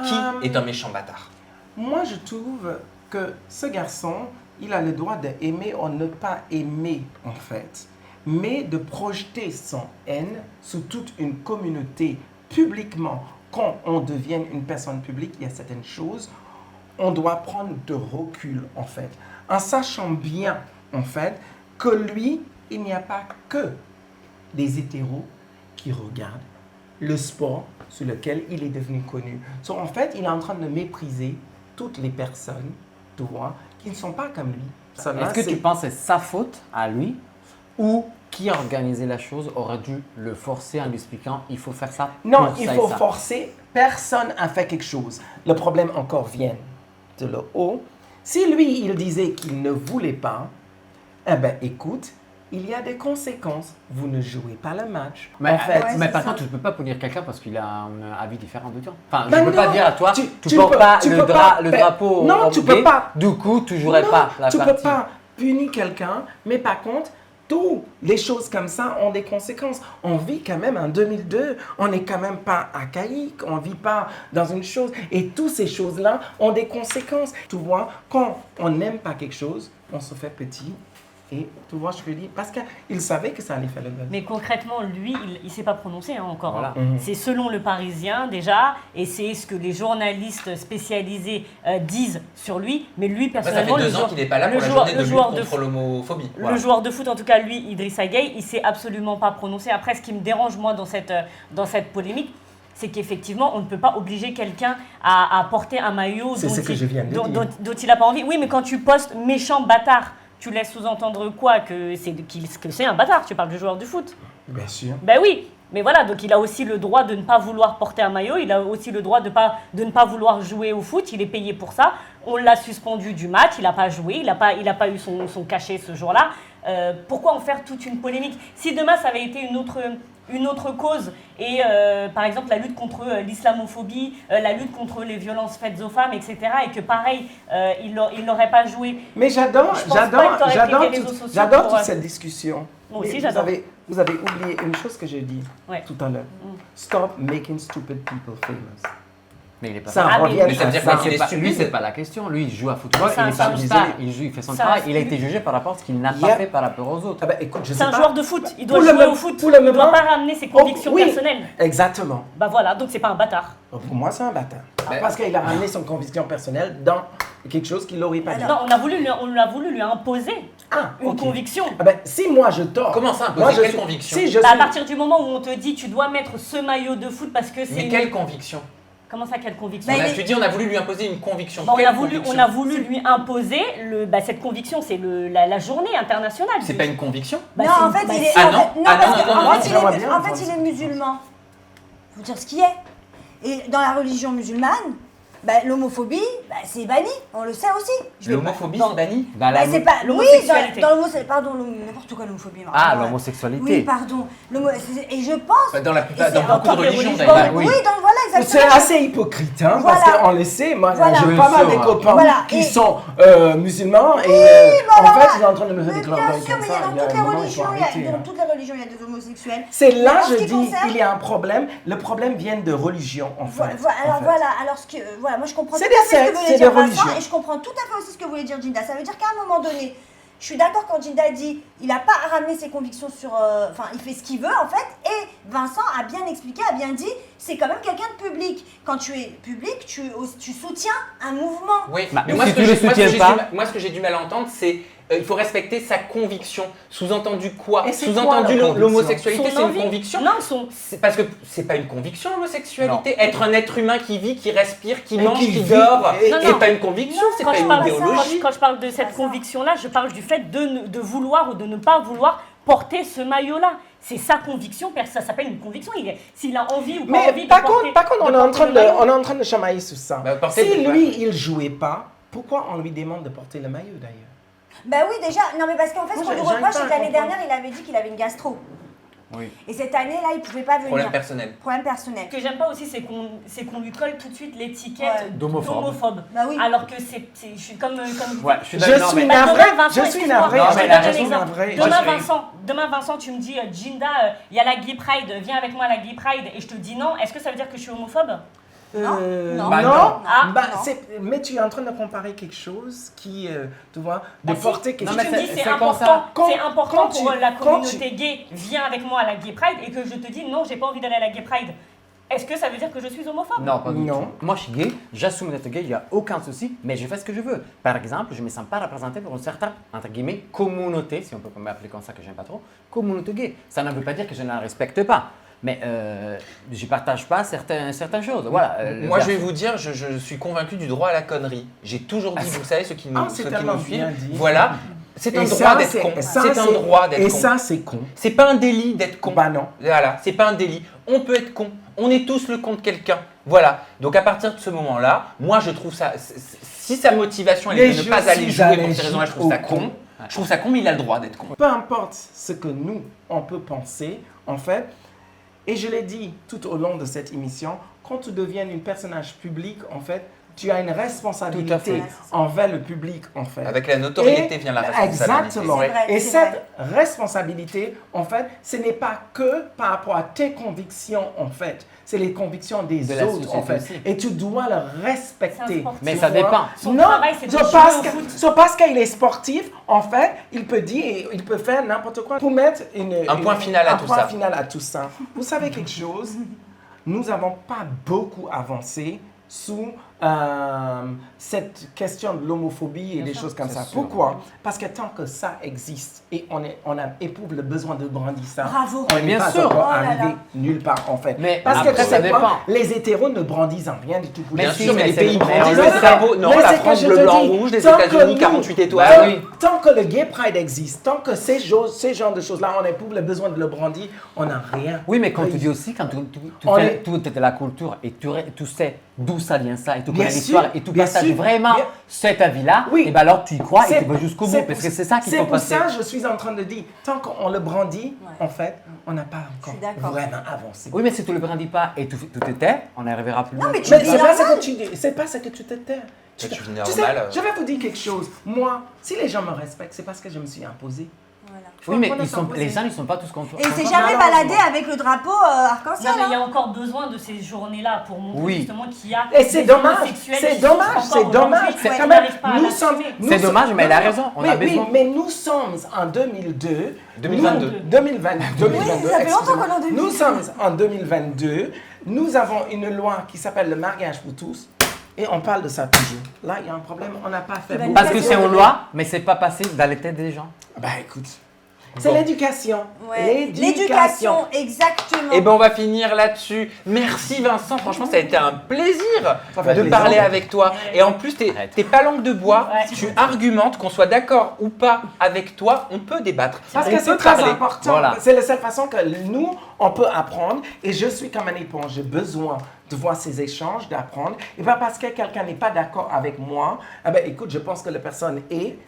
Qui est un méchant bâtard? Moi, je trouve que ce garçon, il a le droit d'aimer ou ne pas aimer, en fait, mais de projeter son haine sur toute une communauté publiquement. Quand on devient une personne publique, il y a certaines choses, on doit prendre de recul, en fait, en sachant bien, en fait, que lui, il n'y a pas que des hétéros qui regardent le sport sur lequel il est devenu connu. En fait, il est en train de mépriser toutes les personnes, tu vois, qui ne sont pas comme lui. Est-ce que tu penses que c'est sa faute à lui ou qui a organisé la chose aurait dû le forcer en lui expliquant il faut faire ça? Non, il faut forcer. Personne n'a fait quelque chose. Le problème encore vient de le haut. Si lui, il disait qu'il ne voulait pas, eh bien, écoute, il y a des conséquences. Vous ne jouez pas le match. Mais, en fait, mais par contre, tu ne peux pas punir quelqu'un parce qu'il a un avis différent de toi. Enfin, Ben je ne peux pas non, dire à toi, tu portes peux- pas tu le peux pas- drapeau non, tu peux gay, pas. du coup, tu jouerais Non, pas la tu partie. peux pas punir quelqu'un, mais par contre, toutes les choses comme ça ont des conséquences. On vit quand même en 2002, on n'est quand même pas archaïque, on ne vit pas dans une chose. Et toutes ces choses-là ont des conséquences. Tu vois, quand on n'aime pas quelque chose, on se fait petit. Et tu vois, je te dis, parce qu'il savait que ça allait faire le buzz. Mais concrètement, lui, il ne s'est pas prononcé encore. Voilà. C'est selon le Parisien déjà, et c'est ce que les journalistes spécialisés disent sur lui. Mais lui, Ça fait personnellement, 2 ans qu'il n'est pas là pour la journée de lutte contre l'homophobie. Le joueur de foot, en tout cas, lui, Idrissa Gueye, il ne s'est absolument pas prononcé. Après, ce qui me dérange, moi, dans cette polémique, c'est qu'effectivement, on ne peut pas obliger quelqu'un à porter un maillot dont il n'a pas envie. Oui, mais quand tu postes méchant bâtard, tu laisses sous-entendre quoi? Que c'est un bâtard, tu parles du joueur du foot. Bien sûr. Ben oui, mais voilà, donc il a aussi le droit de ne pas vouloir porter un maillot, il a aussi le droit de ne pas vouloir jouer au foot, il est payé pour ça. On l'a suspendu du match, il n'a pas joué, il n'a pas eu son cachet ce jour-là. Pourquoi en faire toute une polémique? Si demain ça avait été une autre cause, et par exemple la lutte contre l'islamophobie, la lutte contre les violences faites aux femmes, etc., et que pareil, il n'aurait pas joué. Mais j'adore toute cette discussion. Moi aussi, Mais j'adore. Vous avez oublié une chose que j'ai dit tout à l'heure. Stop making stupid people famous. Mais il est pas ça ça revient mais ça veut dire ça. qu'il est stupide. Lui, c'est pas la question. Lui, il joue à football, il est pas une star. Il fait son travail. Il a été jugé par rapport à ce qu'il n'a pas fait par rapport aux autres. Ah bah, écoute, c'est un joueur de foot. Il doit jouer au foot. Il ne doit pas ramener ses convictions personnelles. Exactement. Bah voilà, donc c'est pas un bâtard. Pour moi, c'est un bâtard. Parce qu'il a ramené son conviction personnelle dans quelque chose qu'il n'aurait pas dit. Non, on a voulu lui imposer une conviction. Ah ben, si moi je tords. Comment ça, imposer quelle conviction? À partir du moment où on te dit tu dois mettre ce maillot de foot parce que c'est. Mais quelle conviction? Comment ça, quelle conviction? Tu dis on a voulu lui imposer une conviction. On a voulu lui imposer cette conviction, c'est la journée internationale. C'est pas une conviction? Non, en fait, il est. En fait, il est musulman. Faut dire ce qu'il est. Et dans la religion musulmane, l'homophobie, c'est banni. On le sait aussi. L'homophobie, c'est banni? C'est pas. Oui, dans pardon, n'importe quoi l'homophobie. Ah, l'homosexualité. Oui, pardon. Et je pense. Dans beaucoup de religions, d'ailleurs. Oui, voilà, exactement. C'est assez hypocrite, hein, parce qu'on le sait. Moi, j'ai pas mal de copains qui sont musulmans et en fait, ils sont en train de me faire des clins d'œil comme ça. Dans toutes les religions, il y a des homosexuels. C'est là, je dis, il y a un problème. Le problème vient de religion, en fait. Alors, moi je comprends tout à fait ce que voulait dire Vincent religion. et je comprends tout à fait aussi ce que voulait dire Ginda. Ça veut dire qu'à un moment donné, je suis d'accord quand Ginda dit il n'a pas ramené ses convictions sur. Enfin, il fait ce qu'il veut en fait. Et Vincent a bien expliqué, a bien dit c'est quand même quelqu'un de public. Quand tu es public, tu soutiens un mouvement. Oui, mais moi, ce que j'ai du mal à entendre, c'est il faut respecter sa conviction. Sous-entendu quoi? Et c'est Sous-entendu quoi, la l'homosexualité, Son c'est une envie. conviction. Non, C'est parce que c'est pas une conviction l'homosexualité. Être un être humain qui vit, qui respire, qui mange, qui qui vit, dort, et- c'est pas une conviction, c'est Quand pas je une parle- idéologie. Quand je parle de cette conviction-là, je parle du fait de vouloir ou de ne pas vouloir porter ce maillot-là. C'est sa conviction, ça s'appelle une conviction. S'il a envie ou pas Mais envie de par porter, contre, on est en train de chamailler sur ça. Bah, porter Si le- lui, il jouait pas, pourquoi on lui demande de porter le maillot d'ailleurs? Bah oui, déjà, non mais parce qu'en fait, ce Moi, qu'on lui j'arrive reproche, pas c'est à que l'année comprendre. dernière, il avait dit qu'il avait une gastro. Oui. Et cette année-là, il pouvait pas venir. Problème personnel. Problème personnel. Ce que j'aime pas aussi, c'est qu'on lui colle tout de suite l'étiquette D'homophobe. Bah oui. Alors que je suis comme Ouais, je suis Je d'accord. suis mais- navré, Vincent, je suis excuse-moi. navré. Non, Je mais te la donne un raison, exemple. navré. Demain, Vincent, tu me dis, Ginda, il y a la Gay Pride, viens avec moi à la Gay Pride, et je te dis non, est-ce que ça veut dire que je suis homophobe? Non. Bah non. Ah, Bah, non. mais tu es en train de comparer quelque chose qui, tu vois, de Bah si. porter quelque Si Non, chose. tu mais me dis c'est c'est comme important, ça. c'est important Quand pour tu- la quand communauté gay, viens avec moi à la Gay Pride, et que je te dis non, j'ai pas envie d'aller à la Gay Pride, est-ce que ça veut dire que je suis homophobe? Non, pas du Non. tout. Moi, je suis gay, j'assume d'être gay, il n'y a aucun souci, mais je fais ce que je veux. Par exemple, je ne me sens pas représenté pour une certaine, entre guillemets, communauté, si on peut m'appeler comme ça, que j'aime pas trop, communauté gay. Ça ne veut pas dire que je ne la respecte pas, mais je ne partage pas certaines choses. Voilà. Moi, je vais vous dire, je suis convaincu du droit à la connerie. J'ai toujours dit, vous savez, ceux qui nous, c'est ceux qui tellement nous bien suivent, dit. voilà, c'est un Et droit ça, d'être con. ça, C'est un droit d'être Et con. ça, c'est con. C'est pas un délit d'être con. Bah non. Voilà, c'est pas un délit. On peut être con. On est tous le con de quelqu'un. Voilà. Donc à partir de ce moment-là, moi je trouve ça. Si sa motivation elle est de ne pas aller jouer pour ces raisons-là, je trouve ça con. Je trouve ça con, mais il a le droit d'être con. Peu importe ce que nous, on peut penser, en fait, et je l'ai dit tout au long de cette émission, quand tu deviens un personnage public, en fait, tu as une responsabilité envers le public, en fait. Avec la notoriété vient la responsabilité. Exactement. C'est vrai, Et c'est cette responsabilité, en fait, ce n'est pas que par rapport à tes convictions, en fait. C'est les convictions des De la autres, en société fait. aussi. Et tu dois le respecter. Mais tu ça vois. dépend. Son Non, travail, c'est de jouer parce qu'il est sportif, en fait, il peut dire, il peut faire n'importe quoi pour mettre Un point final à un tout point ça. final à tout ça. Vous savez quelque chose? Nous n'avons pas beaucoup avancé sous cette question de l'homophobie et des choses comme ça. sûr. Pourquoi? Parce que tant que ça existe et on éprouve le besoin de grandir ça, Bravo. on n'est Bien pas sûr. encore Oh là là. arrivé nulle part en fait. Mais Parce que après, tu ça sais dépend. quoi? Les hétéros ne brandissent en rien du tout. Mais Bien si, sûr, mais mais les c'est pays le- mais brandissent on le le cerveau. Non, Mais la c'est que France, je le te blanc, dis, rouge, les tant que États-Unis, nous- 48 tant étoiles. que- oui. Tant que le gay pride existe, tant que ces genres de choses-là, on éprouve le besoin de le brandir, on n'a rien. Oui, mais quand tu Oui. dis aussi, quand tu On fais est- toute la culture et tu sais d'où ça vient ça et tu Bien connais l'histoire sûr, et tu bien partages sûr, vraiment bien- cet avis-là, Oui. et ben alors tu y crois et C'est- tu vas jusqu'au bout c'est parce pour- que c'est ça qu'il c'est faut pour passer. ça que je suis en train de dire, tant qu'on le brandit, en fait, on n'a pas encore suis d'accord. vraiment avancé. Oui, mais si tu le brandis pas et tu te tais, on n'arrivera plus loin. mais tu Mais dis c'est pas normal. ce que tu dis, c'est pas ce que tu te tais. Tu vis Tu sais, normal. je vais vous dire quelque chose. Moi, si les gens me respectent, c'est parce que je me suis imposé. Voilà. Oui, mais Faut les gens, ils sont pas tous contents. Et il s'est jamais baladé avec le drapeau arc-en-ciel. Non, mais il y hein. a encore besoin de ces journées-là pour montrer Oui. justement qu'il y a Et c'est des dommage, homosexuels c'est qui dommage, souffrent c'est encore dommage. aujourd'hui, C'est qui quand n'arrivent même, pas à nous sommes, l'assumer. nous C'est sommes- dommage, mais elle a non, raison, on mais a oui, besoin. mais nous sommes en 2022. 2022. 2022, Oui, ça fait longtemps qu'on est en 2022. Nous sommes en 2022. Nous avons une loi qui s'appelle le mariage pour tous. Et on parle de ça toujours. Là, il y a un problème, on n'a pas fait beaucoup. Parce que c'est en loi, mais c'est pas passé dans les têtes des gens. Bah écoute, c'est l'éducation. Ouais. L'éducation, exactement. Et ben on va finir là-dessus. Merci Vincent, franchement ça a été un plaisir Ça fait de plaisir. parler avec toi. Et en plus t'es pas langue de bois, Ouais. tu argumentes, qu'on soit d'accord ou pas avec toi, on peut débattre. Parce On que peut c'est très parler. important. Voilà. C'est la seule façon que nous, on peut apprendre. Et je suis comme un éponge. J'ai besoin de voir ces échanges, d'apprendre. Et pas parce que quelqu'un n'est pas d'accord avec moi, eh ben, écoute, je pense que la personne est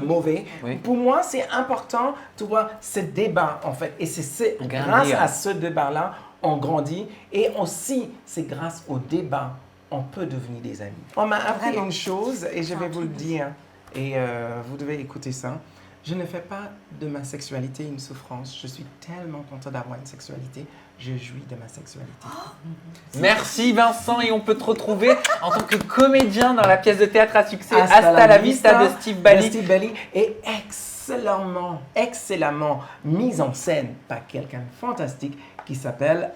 mauvais. Oui. Pour moi, c'est important de voir ce débat, en fait. Et c'est Grandir. grâce à ce débat-là, on grandit. Et aussi, c'est grâce au débat, on peut devenir des amis. On m'a appris Vraiment. une chose, et je vais vous le dire, et vous devez écouter ça. Je ne fais pas de ma sexualité une souffrance. Je suis tellement content d'avoir une sexualité. je jouis de ma sexualité. Merci Vincent, et on peut te retrouver en tant que comédien dans la pièce de théâtre à succès Hasta la Vista de Steve Bally. Steve Bally est excellemment mise en scène par quelqu'un de fantastique qui s'appelle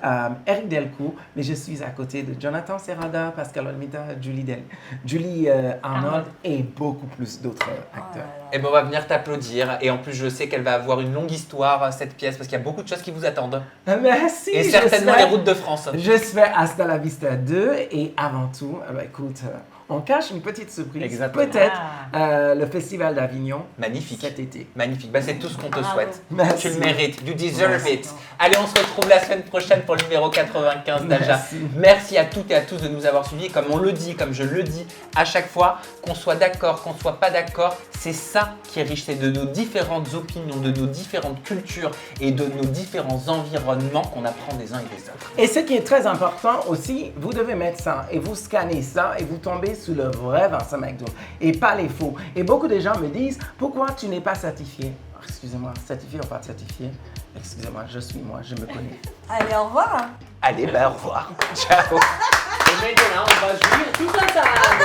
Eric Delcourt, mais je suis à côté de Jonathan Serrada, Pascal Olmita, Julie Arnold et beaucoup plus d'autres acteurs. Et ben on va venir t'applaudir, et en plus je sais qu'elle va avoir une longue histoire cette pièce parce qu'il y a beaucoup de choses qui vous attendent. Merci. Et certainement les routes de France. J'espère Hasta la Vista 2 et avant tout, écoute, on cache une petite surprise. Exactement. Peut-être le Festival d'Avignon. Magnifique. Cet été. Magnifique. Bah, c'est tout ce qu'on te souhaite. Merci. Tu le mérites. You deserve it. Allez, on se retrouve la semaine prochaine pour le numéro 95 d'Aja. Merci à toutes et à tous de nous avoir suivis. Comme on le dit, comme je le dis à chaque fois, qu'on soit d'accord, qu'on soit pas d'accord, c'est ça qui est riche. C'est de nos différentes opinions, de nos différentes cultures et de nos différents environnements qu'on apprend des uns et des autres. Et ce qui est très important aussi, vous devez mettre ça et vous scannez ça et vous tombez sur le vrai Vincent McDoom et pas les faux. Et beaucoup de gens me disent, pourquoi tu n'es pas certifié? Excusez-moi, certifié ou pas certifié? Excusez-moi, je suis moi, je me connais. Allez, au revoir. Allez, bah au revoir. Ciao. Et maintenant, on va jouir tout ensemble.